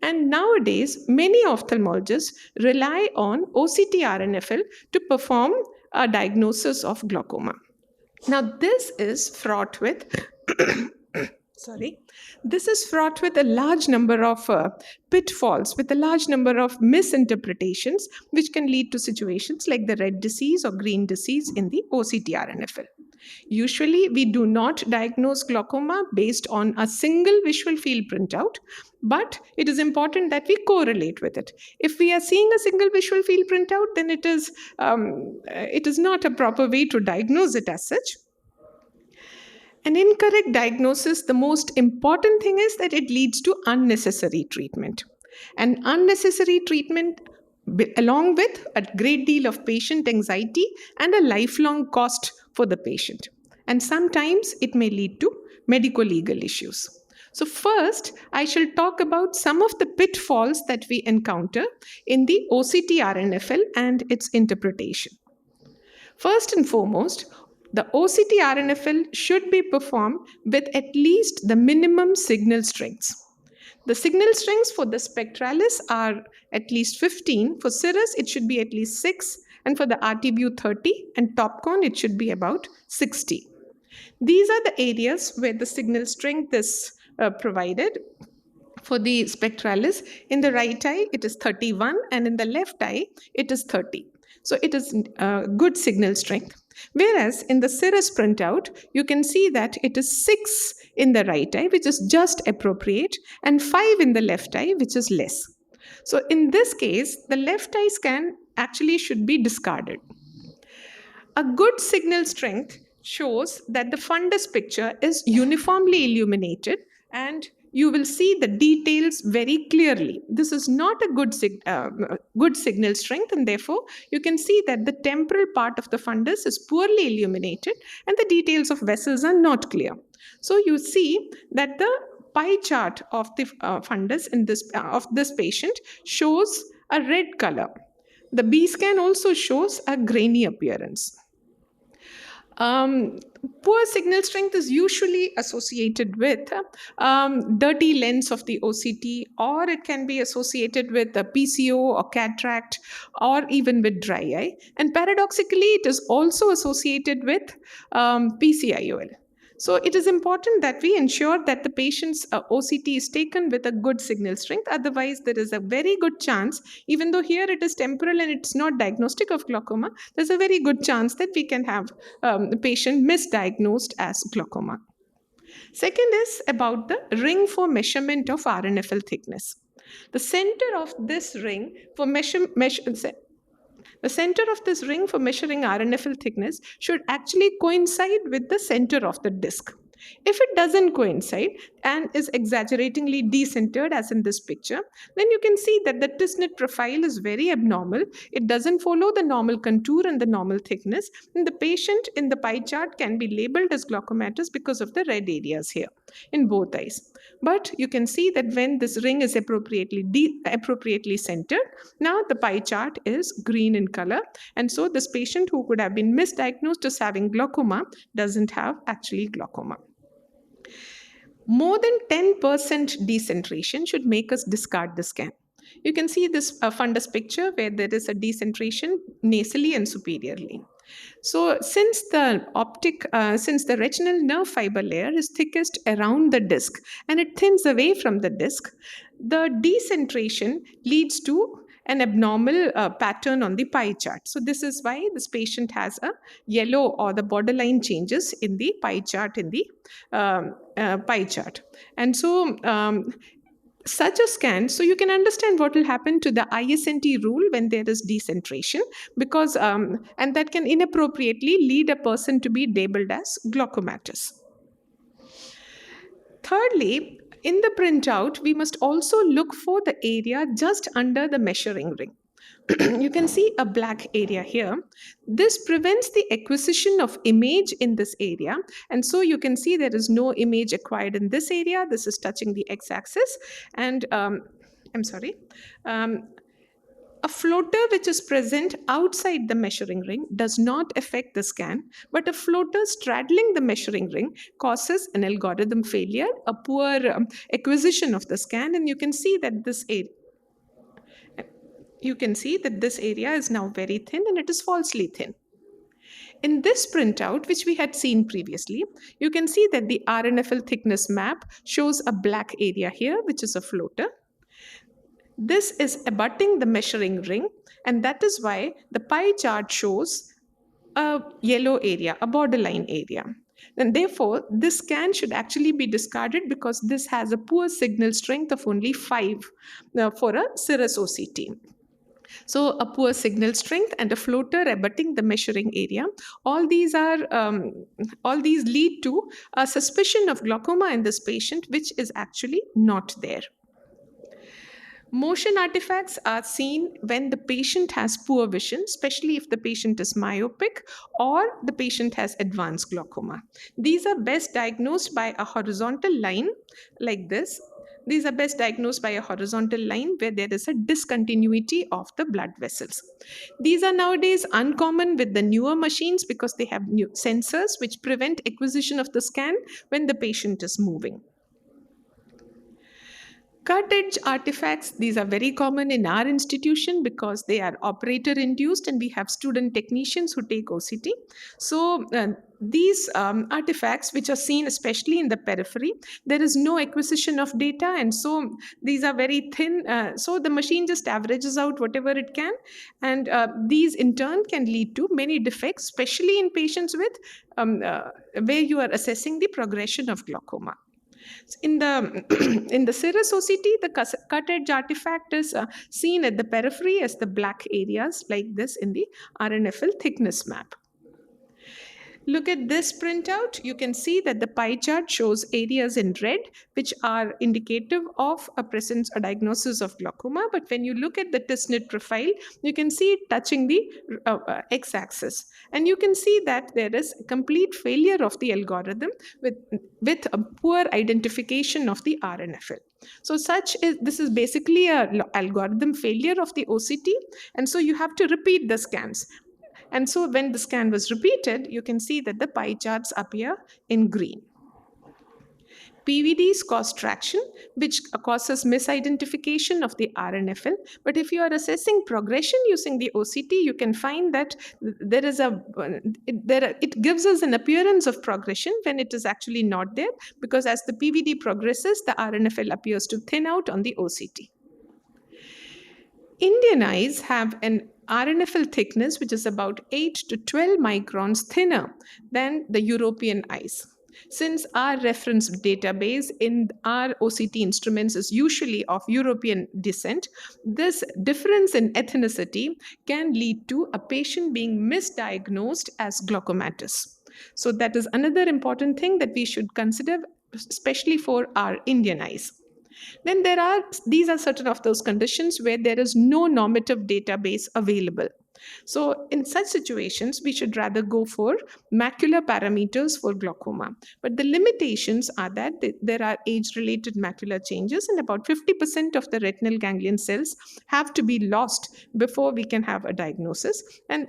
And nowadays, many ophthalmologists rely on OCT RNFL to perform a diagnosis of glaucoma. Now, this is fraught with this is fraught with a large number of pitfalls, with a large number of misinterpretations, which can lead to situations like the red disease or green disease in the OCT RNFL. Usually, we do not diagnose glaucoma based on a single visual field printout, but it is important that we correlate with it. If we are seeing a single visual field printout, then it is not a proper way to diagnose it as such. An incorrect diagnosis, the most important thing is that it leads to unnecessary treatment. And unnecessary treatment, along with a great deal of patient anxiety and a lifelong cost for the patient. And sometimes it may lead to medico-legal issues. So first, I shall talk about some of the pitfalls that we encounter in the OCT RNFL and its interpretation. First and foremost, the OCT RNFL should be performed with at least the minimum signal strengths. The signal strengths for the spectralis are at least 15. For Cirrus, it should be at least 6. And for the RTView 30 and TopCon, it should be about 60. These are the areas where the signal strength is provided. For the spectralis, in the right eye, it is 31, and in the left eye, it is 30. So it is good signal strength. Whereas in the Cirrus printout, you can see that it is 6 in the right eye, which is just appropriate, and 5 in the left eye, which is less. So in this case, the left eye scan actually should be discarded. A good signal strength shows that the fundus picture is uniformly illuminated and you will see the details very clearly. This is not a good signal strength, and therefore you can see that the temporal part of the fundus is poorly illuminated and the details of vessels are not clear. So you see that the pie chart of the fundus in of this patient shows a red color. The B scan also shows a grainy appearance. Poor signal strength is usually associated with dirty lens of the OCT, or it can be associated with the PCO or cataract, or even with dry eye. And paradoxically, it is also associated with PCIOL. So it is important that we ensure that the patient's OCT is taken with a good signal strength. Otherwise, there is a very good chance, even though here it is temporal and it's not diagnostic of glaucoma, there's a very good chance that we can have the patient misdiagnosed as glaucoma. Second is about the ring for measurement of RNFL thickness. The center of this ring for the center of this ring for measuring RNFL thickness should actually coincide with the center of the disc. If it doesn't coincide and is exaggeratingly decentered, as in this picture, then you can see that the Tisnet profile is very abnormal. It doesn't follow the normal contour and the normal thickness. And the patient in the pie chart can be labeled as glaucomatous because of the red areas here in both eyes. But you can see that when this ring is appropriately centered, now the pie chart is green in color. And so this patient who could have been misdiagnosed as having glaucoma doesn't have actually glaucoma. More than 10% decentration should make us discard the scan. You can see this fundus picture where there is a decentration nasally and superiorly. So since the retinal nerve fiber layer is thickest around the disc and it thins away from the disc, the decentration leads to an abnormal pattern on the pie chart. So this is why this patient has a yellow or the borderline changes in the pie chart And so such a scan, so you can understand what will happen to the ISNT rule when there is decentration, because and that can inappropriately lead a person to be labeled as glaucomatous. Thirdly, in the printout, we must also look for the area just under the measuring ring. you can see a black area here. This prevents the acquisition of image in this area. And so you can see there is no image acquired in this area. This is touching the x-axis. And I'm sorry. A floater which is present outside the measuring ring does not affect the scan, but a floater straddling the measuring ring causes an algorithm failure, a poor acquisition of the scan, and you can see that this area is now very thin and it is falsely thin. In this printout, which we had seen previously, you can see that the RNFL thickness map shows a black area here, which is a floater. This is abutting the measuring ring, and that is why the pie chart shows a yellow area, a borderline area. And therefore, this scan should actually be discarded because this has a poor signal strength of only 5 for a serous OCT. So a poor signal strength and a floater abutting the measuring area. All these lead to a suspicion of glaucoma in this patient, which is actually not there. Motion artifacts are seen when the patient has poor vision, especially if the patient is myopic or the patient has advanced glaucoma. These are best diagnosed by a horizontal line like this. These are best diagnosed by a horizontal line where there is a discontinuity of the blood vessels. These are nowadays uncommon with the newer machines because they have new sensors which prevent acquisition of the scan when the patient is moving. Cut edge artifacts, these are very common in our institution because they are operator induced and we have student technicians who take OCT. So these artifacts, which are seen especially in the periphery, there is no acquisition of data, and so these are very thin. So the machine just averages out whatever it can, and these in turn can lead to many defects, especially in patients with where you are assessing the progression of glaucoma. In the serous OCT, the cut edge artifact is seen at the periphery as the black areas like this in the RNFL thickness map. Look at this printout. You can see that the pie chart shows areas in red, which are indicative of a presence or diagnosis of glaucoma. But when you look at the Tisnet profile, you can see it touching the x-axis. And you can see that there is a complete failure of the algorithm with a poor identification of the RNFL. So this is basically an algorithm failure of the OCT. And so you have to repeat the scans. And so when the scan was repeated, you can see that the pie charts appear in green. PVDs cause traction, which causes misidentification of the RNFL. But if you are assessing progression using the OCT, you can find that it gives us an appearance of progression when it is actually not there, because as the PVD progresses, the RNFL appears to thin out on the OCT. Indian eyes have an RNFL thickness which is about 8 to 12 microns thinner than the European eyes. Since our reference database in our OCT instruments is usually of European descent, this difference in ethnicity can lead to a patient being misdiagnosed as glaucomatous. So that is another important thing that we should consider, especially for our Indian eyes. Then these are certain of those conditions where there is no normative database available. So in such situations, we should rather go for macular parameters for glaucoma. But the limitations are that there are age-related macular changes, and about 50% of the retinal ganglion cells have to be lost before we can have a diagnosis. And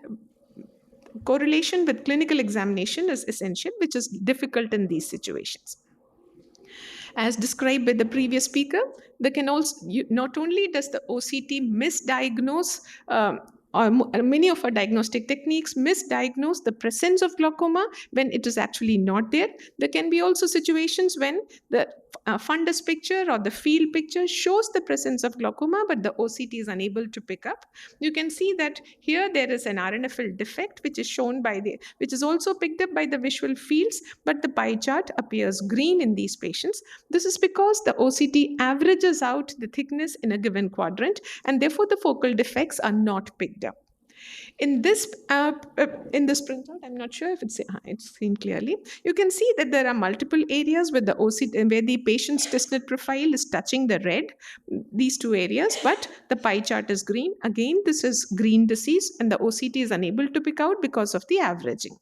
correlation with clinical examination is essential, which is difficult in these situations. As described by the previous speaker, not only does the OCT misdiagnose or many of our diagnostic techniques misdiagnose the presence of glaucoma when it is actually not there. There can be also situations when the fundus picture or the field picture shows the presence of glaucoma, but the OCT is unable to pick up. You can see that here there is an RNFL defect, which is also picked up by the visual fields, but the pie chart appears green in these patients. This is because the OCT averages out the thickness in a given quadrant, and therefore the focal defects are not picked up. In this printout, I'm not sure if it's seen clearly. You can see that there are multiple areas where where the patient's testnet profile is touching the red, these two areas, but the pie chart is green. Again, this is green disease, and the OCT is unable to pick out because of the averaging.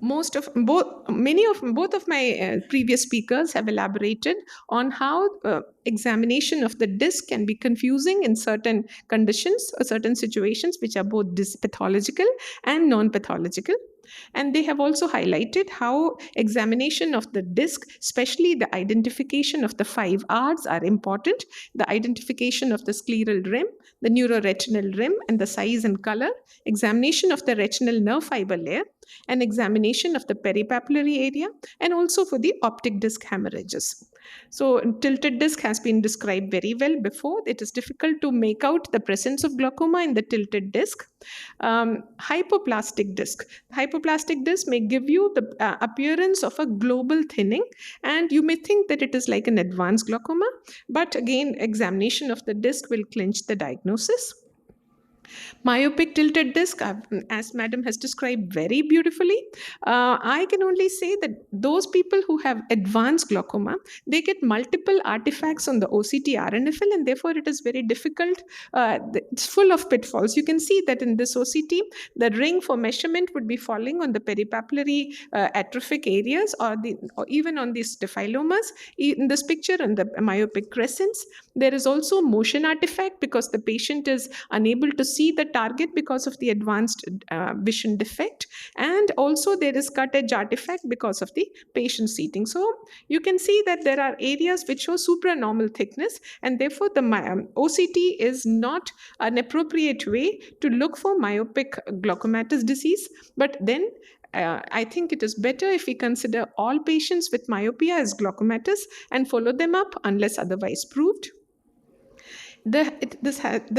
Both of my previous speakers have elaborated on how examination of the disc can be confusing in certain conditions or certain situations which are both pathological and non-pathological. And they have also highlighted how examination of the disc, especially the identification of the 5 R's, are important. The identification of the scleral rim, the neuroretinal rim, and the size and color, examination of the retinal nerve fiber layer, and examination of the peripapillary area, and also for the optic disc hemorrhages. So tilted disc has been described very well before. It is difficult to make out the presence of glaucoma in the tilted disc. Hypoplastic disc. Hypoplastic disc may give you the appearance of a global thinning, and you may think that it is like an advanced glaucoma, but again, examination of the disc will clinch the diagnosis. Myopic tilted disc, as Madam has described very beautifully, I can only say that those people who have advanced glaucoma, they get multiple artifacts on the OCT RNFL, and therefore it is very difficult. It's full of pitfalls. You can see that in this OCT, the ring for measurement would be falling on the peripapillary atrophic areas, or even on these staphylomas. In this picture, on the myopic crescents, there is also motion artifact because the patient is unable to see the target because of the advanced vision defect, and also there is cut edge artifact because of the patient seating. So you can see that there are areas which show supranormal thickness, and therefore the OCT is not an appropriate way to look for myopic glaucomatous disease. But then I think it is better if we consider all patients with myopia as glaucomatous and follow them up unless otherwise proved. There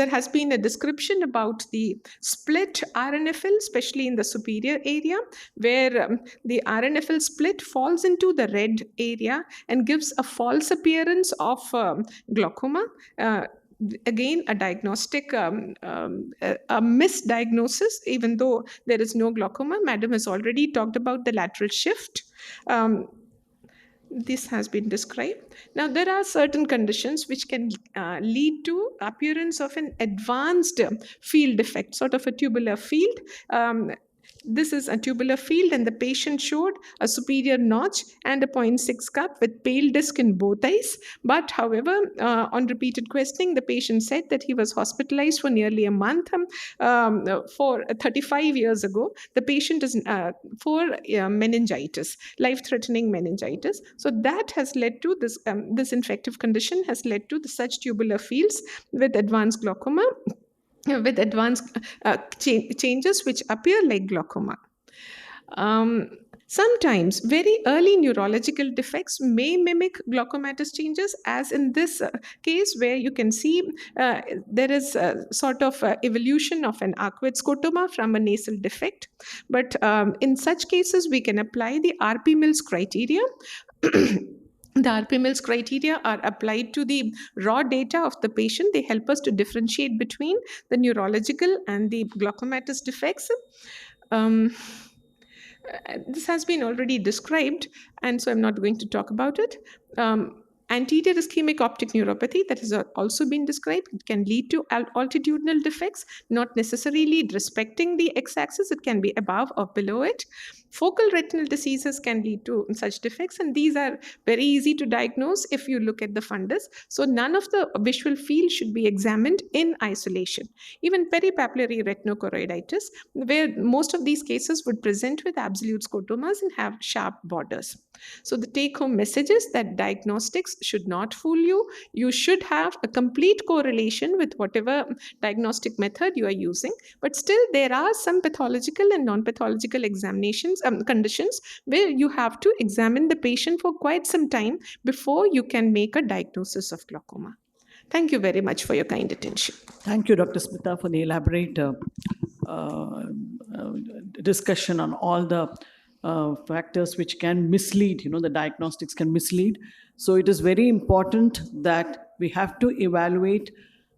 has been a description about the split RNFL, especially in the superior area, where the RNFL split falls into the red area and gives a false appearance of glaucoma. Again, a diagnostic, a misdiagnosis, even though there is no glaucoma. Madam has already talked about the lateral shift. This has been described. Now, there are certain conditions which can lead to appearance of an advanced field defect, sort of a tubular field. This is a tubular field, and the patient showed a superior notch and a 0.6 cup with pale disc in both eyes. But however, on repeated questioning, the patient said that he was hospitalized for nearly a month for 35 years ago. The patient is for meningitis, life-threatening meningitis. So that has led to this, this infective condition has led to such tubular fields with advanced glaucoma, with advanced changes which appear like glaucoma. Sometimes very early neurological defects may mimic glaucomatous changes, as in this case where you can see there is a sort of evolution of an arcuate scotoma from a nasal defect. But in such cases, we can apply the RP Mills criteria. The RP Mills criteria are applied to the raw data of the patient. They help us to differentiate between the neurological and the glaucomatous defects. This has been already described, and so I'm not going to talk about it. Anterior ischemic optic neuropathy, that has also been described. It can lead to altitudinal defects, not necessarily respecting the x-axis. It can be above or below it. Focal retinal diseases can lead to such defects, and these are very easy to diagnose if you look at the fundus. So none of the visual field should be examined in isolation. Even peripapillary retinochoroiditis, where most of these cases would present with absolute scotomas and have sharp borders. So the take-home message is that diagnostics should not fool you. You should have a complete correlation with whatever diagnostic method you are using. But still, there are some pathological and non-pathological examinations, conditions where you have to examine the patient for quite some time before you can make a diagnosis of glaucoma. Thank you very much for your kind attention. Thank you, Dr. Smita, for the elaborate discussion on all the factors which can mislead, the diagnostics can mislead. So it is very important that we have to evaluate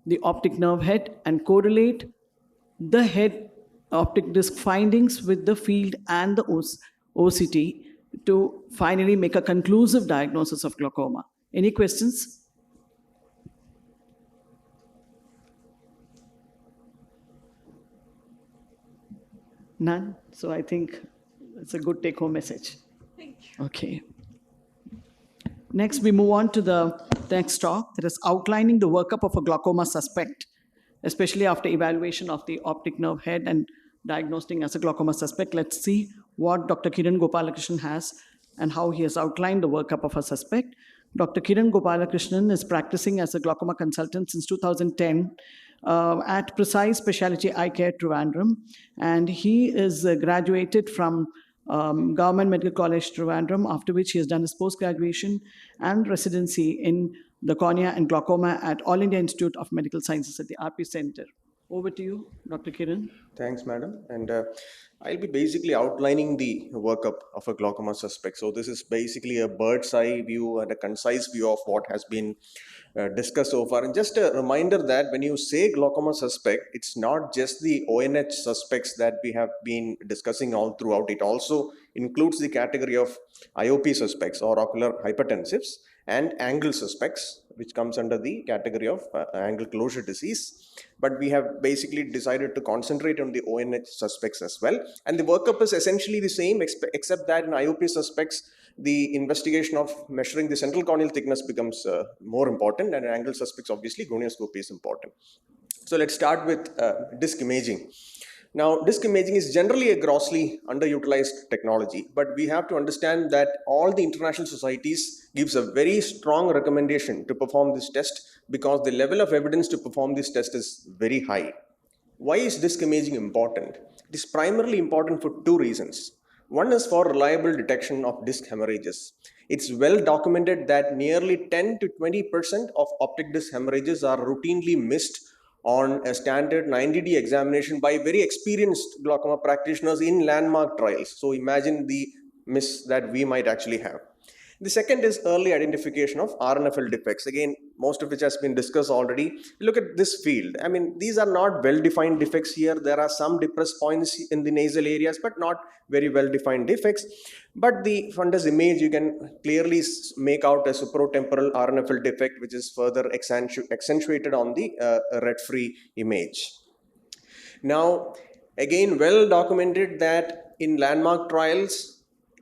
the optic nerve head and correlate the head optic disc findings with the field and the OCT to finally make a conclusive diagnosis of glaucoma. Any questions? None? So I think it's a good take-home message. Thank you. Okay. Next, we move on to the next talk, that is outlining the workup of a glaucoma suspect, especially after evaluation of the optic nerve head and diagnosing as a glaucoma suspect. Let's see what Dr. Kiran Gopalakrishnan has and how he has outlined the workup of a suspect. Dr. Kiran Gopalakrishnan is practicing as a glaucoma consultant since 2010 at Precise Specialty Eye Care, Trivandrum, and he is graduated from Government Medical College, Trivandrum, after which he has done his post-graduation and residency in the cornea and glaucoma at All India Institute of Medical Sciences at the RP Center. Over to you, Dr. Kiran. Thanks, madam. And I'll be basically outlining the workup of a glaucoma suspect. So this is basically a bird's eye view and a concise view of what has been discussed so far. And just a reminder that when you say glaucoma suspect, it's not just the ONH suspects that we have been discussing all throughout. It also includes the category of IOP suspects or ocular hypertensives and angle suspects, which comes under the category of angle closure disease. But we have basically decided to concentrate on the ONH suspects as well. And the workup is essentially the same, except that in IOP suspects, the investigation of measuring the central corneal thickness becomes more important, and in angle suspects, obviously, gonioscopy is important. So let's start with disc imaging. Now, disc imaging is generally a grossly underutilized technology, but we have to understand that all the international societies gives a very strong recommendation to perform this test because the level of evidence to perform this test is very high. Why is disc imaging important? It is primarily important for two reasons. One is for reliable detection of disc hemorrhages. It's well documented that nearly 10 to 20% of optic disc hemorrhages are routinely missed on a standard 90D examination by very experienced glaucoma practitioners in landmark trials. So imagine the miss that we might actually have. The second is early identification of RNFL defects. Again, most of which has been discussed already. Look at this field. I mean, these are not well-defined defects here. There are some depressed points in the nasal areas, but not very well-defined defects. But the fundus image, you can clearly make out a supratemporal RNFL defect, which is further accentuated on the red-free image. Now, again, well documented that in landmark trials,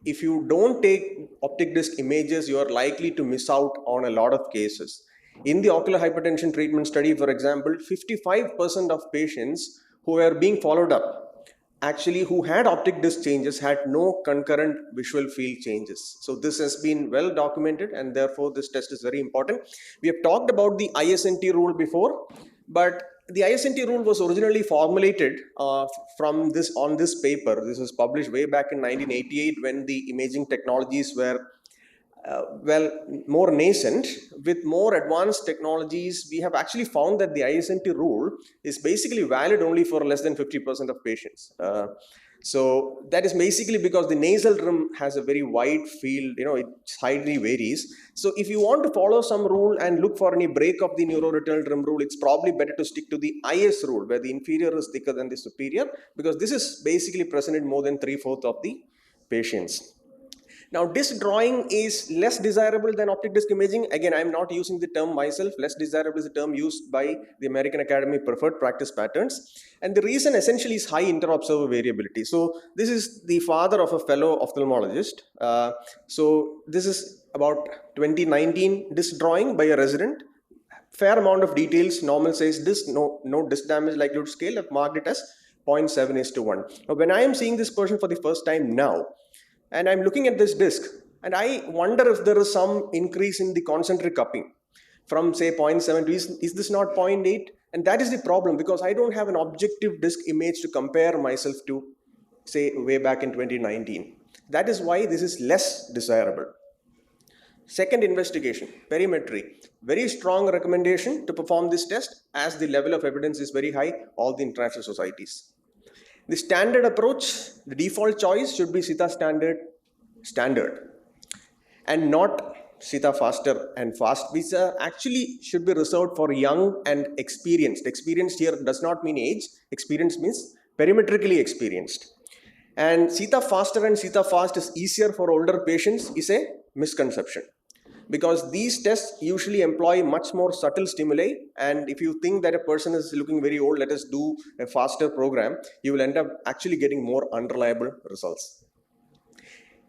if you don't take optic disc images, you are likely to miss out on a lot of cases. In the ocular hypertension treatment study, for example, 55% of patients who were being followed up, actually who had optic disc changes, had no concurrent visual field changes. So this has been well documented, and therefore this test is very important. We have talked about the ISNT rule before, but the ISNT rule was originally formulated on this paper. This was published way back in 1988 when the imaging technologies were more nascent. With more advanced technologies, we have actually found that the ISNT rule is basically valid only for less than 50% of patients. So that is basically because the nasal rim has a very wide field, it highly varies. So if you want to follow some rule and look for any break of the neuroretinal rim rule, it's probably better to stick to the IS rule, where the inferior is thicker than the superior, because this is basically present in more than 3/4 of the patients. Now, disc drawing is less desirable than optic disc imaging. Again, I'm not using the term myself. Less desirable is the term used by the American Academy of Preferred Practice Patterns. And the reason essentially is high inter-observer variability. So this is the father of a fellow ophthalmologist. So this is about 2019 disc drawing by a resident. Fair amount of details, normal size disc, no disc damage likelihood scale. I've marked it as 0.7:1. Now, when I am seeing this person for the first time now, and I'm looking at this disc, and I wonder if there is some increase in the concentric cupping from, say, 0.7 to, is this not 0.8? And that is the problem, because I don't have an objective disc image to compare myself to, say, way back in 2019. That is why this is less desirable. Second investigation, perimetry. Very strong recommendation to perform this test as the level of evidence is very high, all the international societies. The standard approach, the default choice should be Sita standard and not Sita faster and fast, which actually should be reserved for young and experienced. Experienced here does not mean age. Experience means perimetrically experienced. And Sita faster and Sita fast is easier for older patients is a misconception, because these tests usually employ much more subtle stimuli, and if you think that a person is looking very old, let us do a faster program, you will end up actually getting more unreliable results.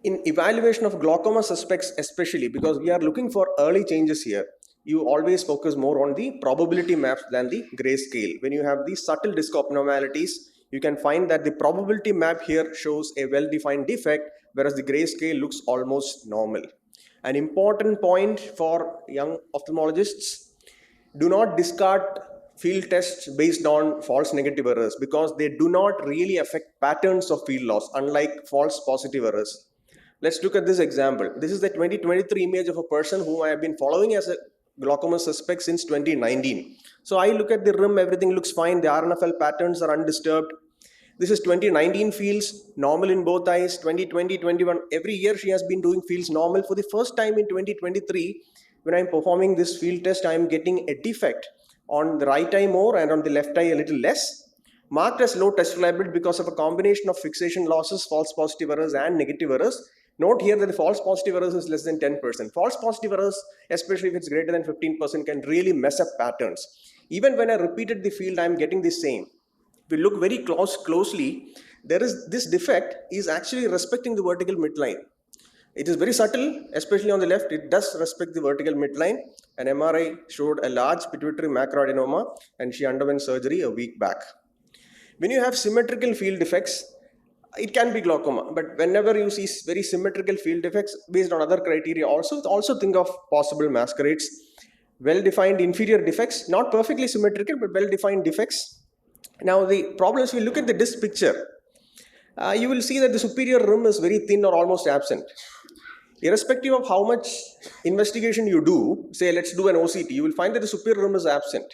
In evaluation of glaucoma suspects especially, because we are looking for early changes here, you always focus more on the probability maps than the grayscale. When you have these subtle disc abnormalities, you can find that the probability map here shows a well-defined defect, whereas the grayscale looks almost normal. An important point for young ophthalmologists: do not discard field tests based on false negative errors, because they do not really affect patterns of field loss, unlike false positive errors. Let's look at this example. This is the 2023 image of a person whom I have been following as a glaucoma suspect since 2019. So I look at the rim, everything looks fine, the RNFL patterns are undisturbed. This is 2019 fields, normal in both eyes. 2020, 21, every year she has been doing fields normal. For the first time in 2023, when I'm performing this field test, I'm getting a defect on the right eye more and on the left eye a little less, marked as low test reliability because of a combination of fixation losses, false positive errors and negative errors. Note here that the false positive errors is less than 10%. False positive errors, especially if it's greater than 15%, can really mess up patterns. Even when I repeated the field, I'm getting the same. If we look very closely, there is this defect is actually respecting the vertical midline. It is very subtle, especially on the left. It does respect the vertical midline. An MRI showed a large pituitary macroadenoma, and she underwent surgery a week back. When you have symmetrical field defects, it can be glaucoma, but whenever you see very symmetrical field defects based on other criteria, also think of possible masquerades. Well-defined inferior defects, not perfectly symmetrical, but well-defined defects. Now the problem is, we look at the disc picture, you will see that the superior rim is very thin or almost absent. Irrespective of how much investigation you do, say let's do an OCT, you will find that the superior rim is absent.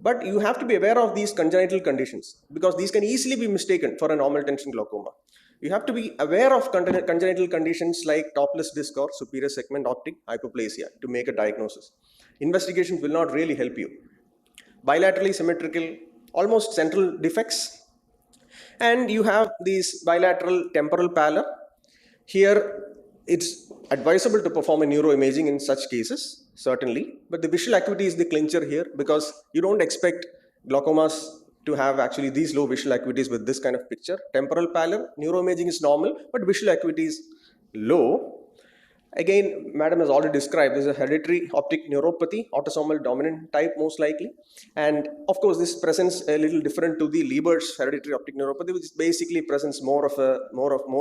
But you have to be aware of these congenital conditions, because these can easily be mistaken for a normal tension glaucoma. You have to be aware of congenital conditions like topless disc or superior segment optic hypoplasia to make a diagnosis. Investigations will not really help you. Bilaterally symmetrical, almost central defects. And you have these bilateral temporal pallor. Here, it's advisable to perform a neuroimaging in such cases, certainly, but the visual acuity is the clincher here, because you don't expect glaucomas to have actually these low visual acuities with this kind of picture. Temporal pallor, neuroimaging is normal, but visual acuity is low. Again, madam has already described, this is a hereditary optic neuropathy, autosomal dominant type most likely. And of course, this presents a little different to the Leber's hereditary optic neuropathy, which basically presents more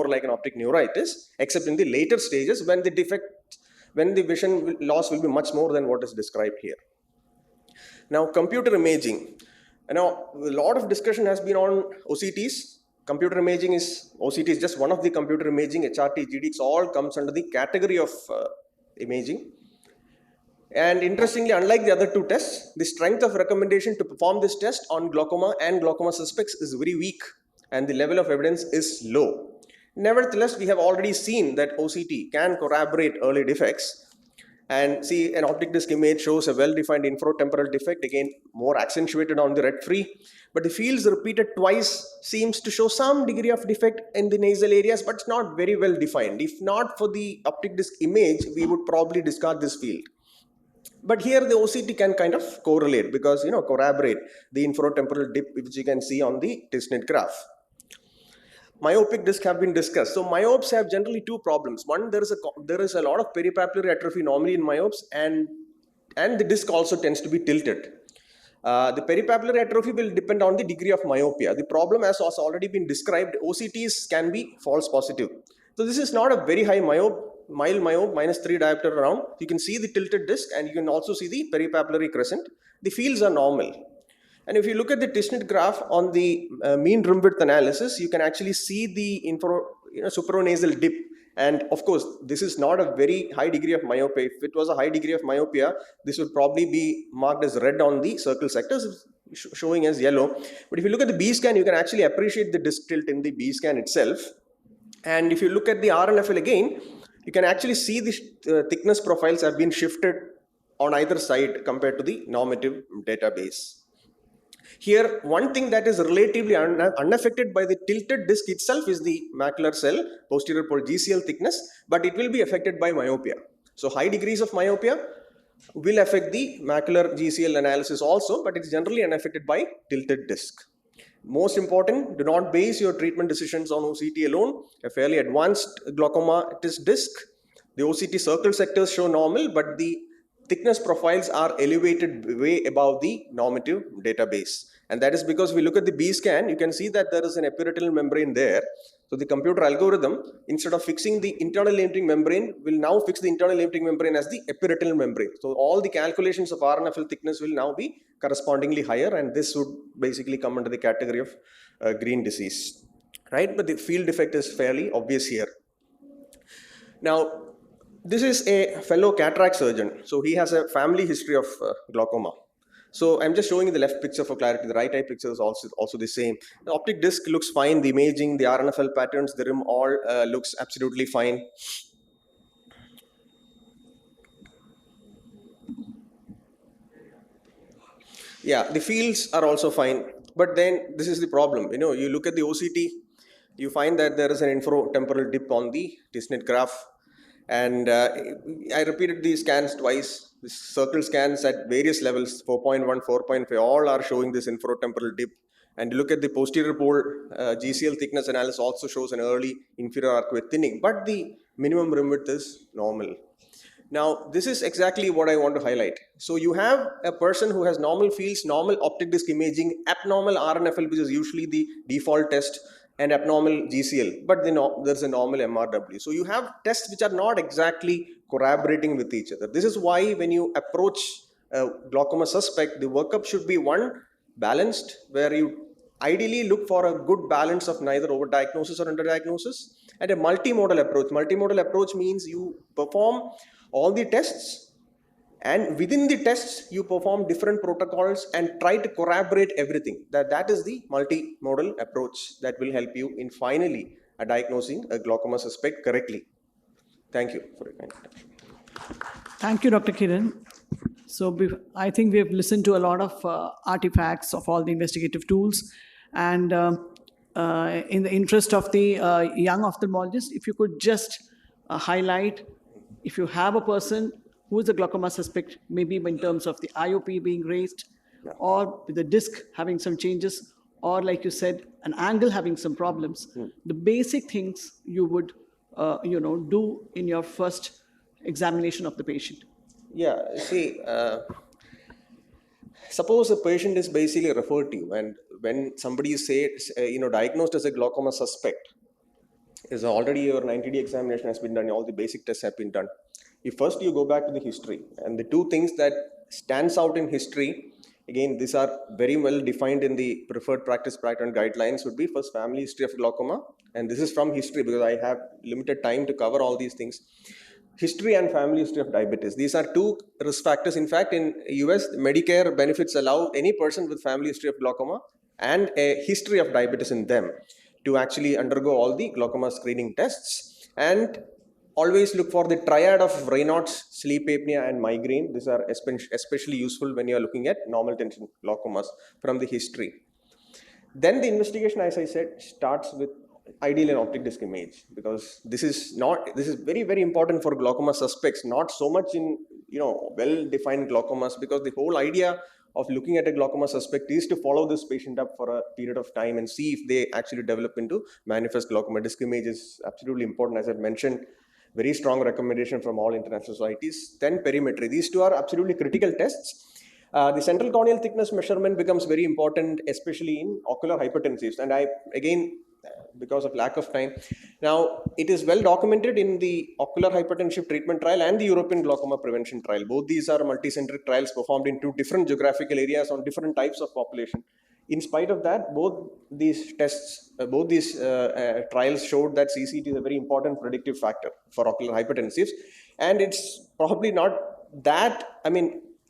like an optic neuritis, except in the later stages when the vision loss will be much more than what is described here. Now, computer imaging. Now, a lot of discussion has been on OCTs. OCT is just one of the computer imaging, HRT, GDX, all comes under the category of imaging. And interestingly, unlike the other two tests, the strength of recommendation to perform this test on glaucoma and glaucoma suspects is very weak, and the level of evidence is low. Nevertheless, we have already seen that OCT can corroborate early defects. And see, an optic disc image shows a well-defined infratemporal defect, again more accentuated on the red free, but the fields repeated twice seems to show some degree of defect in the nasal areas, but it's not very well defined. If not for the optic disc image, we would probably discard this field. But here the OCT can kind of correlate, because corroborate the infratemporal dip, which you can see on the Tisnet graph. Myopic disc have been discussed. So myopes have generally two problems. One, there is a lot of peripapillary atrophy normally in myopes, and the disc also tends to be tilted. The peripapillary atrophy will depend on the degree of myopia. The problem, as has already been described, OCTs can be false positive. So this is not a very high myope, mild myope, -3 diopter around. You can see the tilted disc, and you can also see the peripapillary crescent. The fields are normal. And if you look at the Tisnet graph on the mean rim width analysis, you can actually see the supranasal dip. And of course, this is not a very high degree of myopia. If it was a high degree of myopia, this would probably be marked as red on the circle sectors, showing as yellow. But if you look at the B scan, you can actually appreciate the disc tilt in the B scan itself. And if you look at the RNFL again, you can actually see the thickness profiles have been shifted on either side compared to the normative database. Here, one thing that is relatively unaffected by the tilted disc itself is the macular cell, posterior pole GCL thickness, but it will be affected by myopia. So high degrees of myopia will affect the macular GCL analysis also, but it's generally unaffected by tilted disc. Most important, do not base your treatment decisions on OCT alone. A fairly advanced glaucomatous disc, the OCT circle sectors show normal, but the thickness profiles are elevated way above the normative database. And that is because we look at the B scan, you can see that there is an epiretinal membrane there. So the computer algorithm, instead of fixing the internal limiting membrane, will now fix the internal limiting membrane as the epiretinal membrane. So all the calculations of RNFL thickness will now be correspondingly higher, and this would basically come under the category of green disease, right? But the field effect is fairly obvious here. Now, this is a fellow cataract surgeon. So he has a family history of glaucoma. So I'm just showing you the left picture for clarity. The right eye picture is also the same. The optic disc looks fine. The imaging, the RNFL patterns, the rim all looks absolutely fine. Yeah, the fields are also fine. But then this is the problem. You look at the OCT, you find that there is an infratemporal dip on the Tisnet graph. And I repeated these scans twice. The circle scans at various levels, 4.1, 4.5, all are showing this infratemporal dip. And you look at the posterior pole GCL thickness analysis also shows an early inferior arcuate thinning, but the minimum rim width is normal. Now, this is exactly what I want to highlight. So you have a person who has normal fields, normal optic disc imaging, abnormal RNFL, which is usually the default test, and abnormal GCL, but there's a normal MRW. So you have tests which are not exactly corroborating with each other. This is why when you approach a glaucoma suspect, the workup should be one, balanced, where you ideally look for a good balance of neither overdiagnosis or underdiagnosis, and a multimodal approach. Multimodal approach means you perform all the tests, and within the tests, you perform different protocols and try to corroborate everything. That is the multimodal approach that will help you in finally diagnosing a glaucoma suspect correctly. Thank you for your kind attention. Thank you, Dr. Kiran. So I think we have listened to a lot of artifacts of all the investigative tools. And in the interest of the young ophthalmologist, if you could just highlight, if you have a person who is a glaucoma suspect, maybe in terms of the IOP being raised, or with the disc having some changes, or like you said, an angle having some problems, the basic things you would do in your first examination of the patient. Yeah, see, suppose a patient is basically referred to you, and when somebody is diagnosed as a glaucoma suspect, is already your 90-day examination has been done, all the basic tests have been done. If first you go back to the history, and the two things that stands out in history, again, these are very well defined in the preferred practice pattern guidelines, would be first family history of glaucoma, and this is from history because I have limited time to cover all these things. History and family history of diabetes. These are two risk factors. In fact, in US, Medicare benefits allow any person with family history of glaucoma and a history of diabetes in them to actually undergo all the glaucoma screening tests, and always look for the triad of Raynaud's, sleep apnea, and migraine. These are especially useful when you are looking at normal tension glaucomas from the history. Then the investigation, as I said, starts with ideal and optic disc image, because this is very, very important for glaucoma suspects, not so much in well-defined glaucomas, because the whole idea of looking at a glaucoma suspect is to follow this patient up for a period of time and see if they actually develop into manifest glaucoma. Disc image is absolutely important, as I mentioned. Very strong recommendation from all international societies. Then perimetry. These two are absolutely critical tests. The central corneal thickness measurement becomes very important, especially in ocular hypertensives. And because of lack of time, now it is well documented in the ocular hypertensive treatment trial and the European glaucoma prevention trial. Both these are multicentric trials performed in two different geographical areas on different types of population. In spite of that, both these tests, trials showed that CCT is a very important predictive factor for ocular hypertensives. And it's probably not that,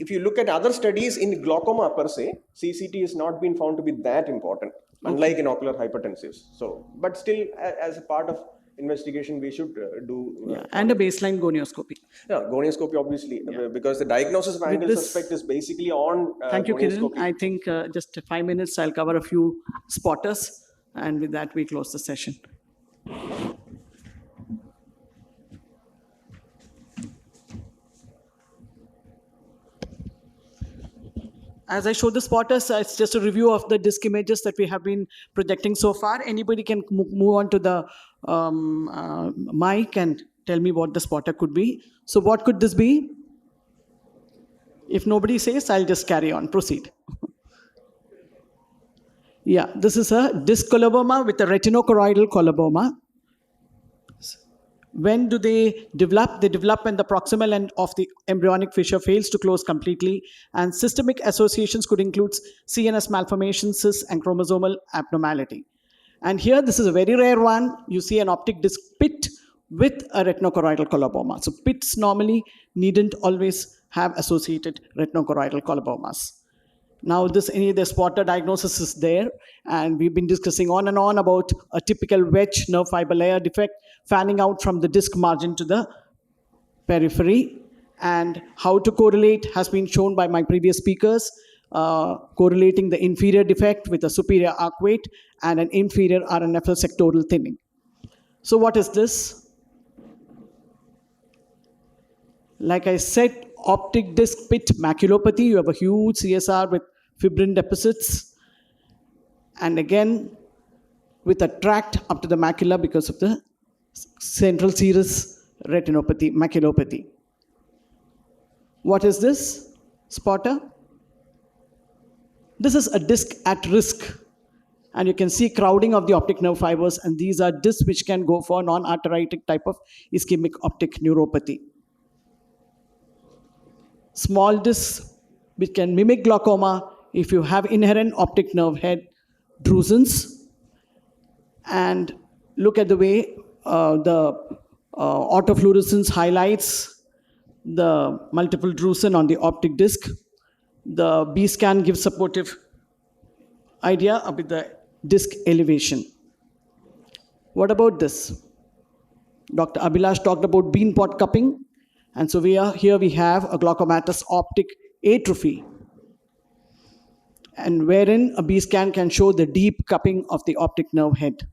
if you look at other studies in glaucoma per se, CCT has not been found to be that important, unlike in ocular hypertensives. So, but still, as a part of investigation we should do. And a baseline gonioscopy. Yeah, gonioscopy obviously, because the diagnosis of angle this- suspect is basically on Thank you, Kiran. gonioscopy. I think just 5 minutes, I'll cover a few spotters, and with that, we close the session. As I showed the spotters, it's just a review of the disk images that we have been projecting so far. Anybody can move on to the mic and tell me what the spotter could be. So what could this be? If nobody says, I'll just carry on, proceed. Yeah, this is a disc coloboma with a retinochoroidal coloboma. When do they develop? They develop when the proximal end of the embryonic fissure fails to close completely, and systemic associations could include CNS malformation, cysts, and chromosomal abnormality. And here, this is a very rare one. You see an optic disc pit with a retinochoroidal coloboma. So pits normally needn't always have associated retinochoroidal colobomas. Now, any of the spotter diagnosis is there, and we've been discussing on and on about a typical wedge nerve fiber layer defect fanning out from the disc margin to the periphery, and how to correlate has been shown by my previous speakers, correlating the inferior defect with a superior arc weight and an inferior RNFL sectoral thinning. So what is this? Like I said, optic disc pit maculopathy. You have a huge CSR with fibrin deposits, and again with a tract up to the macula because of the central serous retinopathy, maculopathy. What is this spotter? This is a disc at risk, and you can see crowding of the optic nerve fibers, and these are discs which can go for non-arteritic type of ischemic optic neuropathy. Small discs which can mimic glaucoma if you have inherent optic nerve head drusen's, and look at the way the autofluorescence highlights the multiple drusen on the optic disc. The B scan gives supportive idea with the disc elevation. What about this? Dr. Abhilash talked about bean pot cupping, and so we have a glaucomatous optic atrophy, and wherein a B scan can show the deep cupping of the optic nerve head.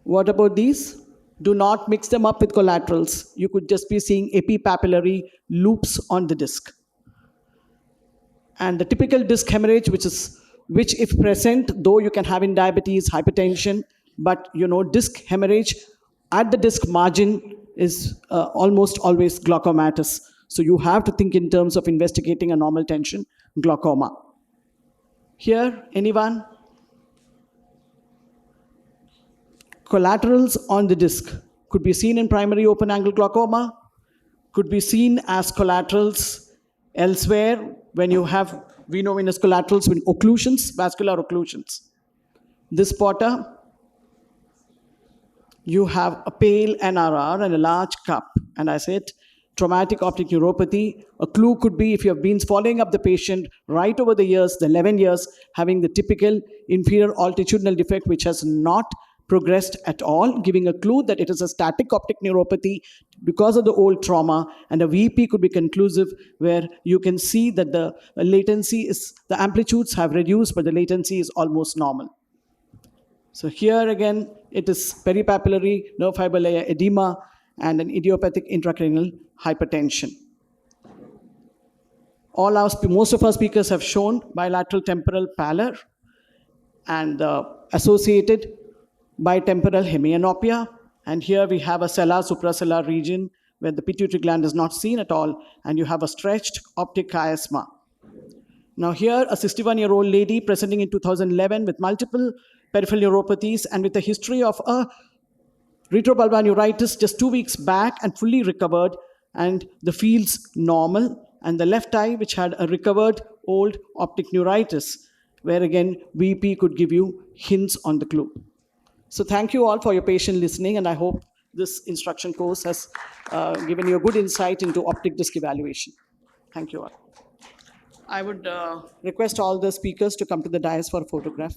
What about these? Do not mix them up with collaterals. You could just be seeing epipapillary loops on the disc. And the typical disc hemorrhage, which if present, though you can have in diabetes, hypertension, but disc hemorrhage at the disc margin is almost always glaucomatous. So you have to think in terms of investigating a normal tension glaucoma. Here, anyone? Collaterals on the disc could be seen in primary open angle glaucoma, could be seen as collaterals elsewhere when you have venovenous collaterals with occlusions, vascular occlusions. This spotter, you have a pale NRR and a large cup, and I said traumatic optic neuropathy. A clue could be if you have been following up the patient right over the years, the 11 years, having the typical inferior altitudinal defect which has not progressed at all, giving a clue that it is a static optic neuropathy because of the old trauma, and a VP could be conclusive where you can see that the latency is, the amplitudes have reduced, but the latency is almost normal. So here again, it is peripapillary nerve fiber layer edema and an idiopathic intracranial hypertension. Most of our speakers have shown bilateral temporal pallor and associated bitemporal hemianopia, and here we have a suprasellar region where the pituitary gland is not seen at all, and you have a stretched optic chiasma. Now here, a 61-year-old lady presenting in 2011 with multiple peripheral neuropathies and with a history of a retrobulbar neuritis just 2 weeks back and fully recovered, and the field's normal, and the left eye which had a recovered old optic neuritis, where again VP could give you hints on the clue. So thank you all for your patient listening, and I hope this instruction course has given you a good insight into optic disc evaluation. Thank you all. I would request all the speakers to come to the dais for a photograph.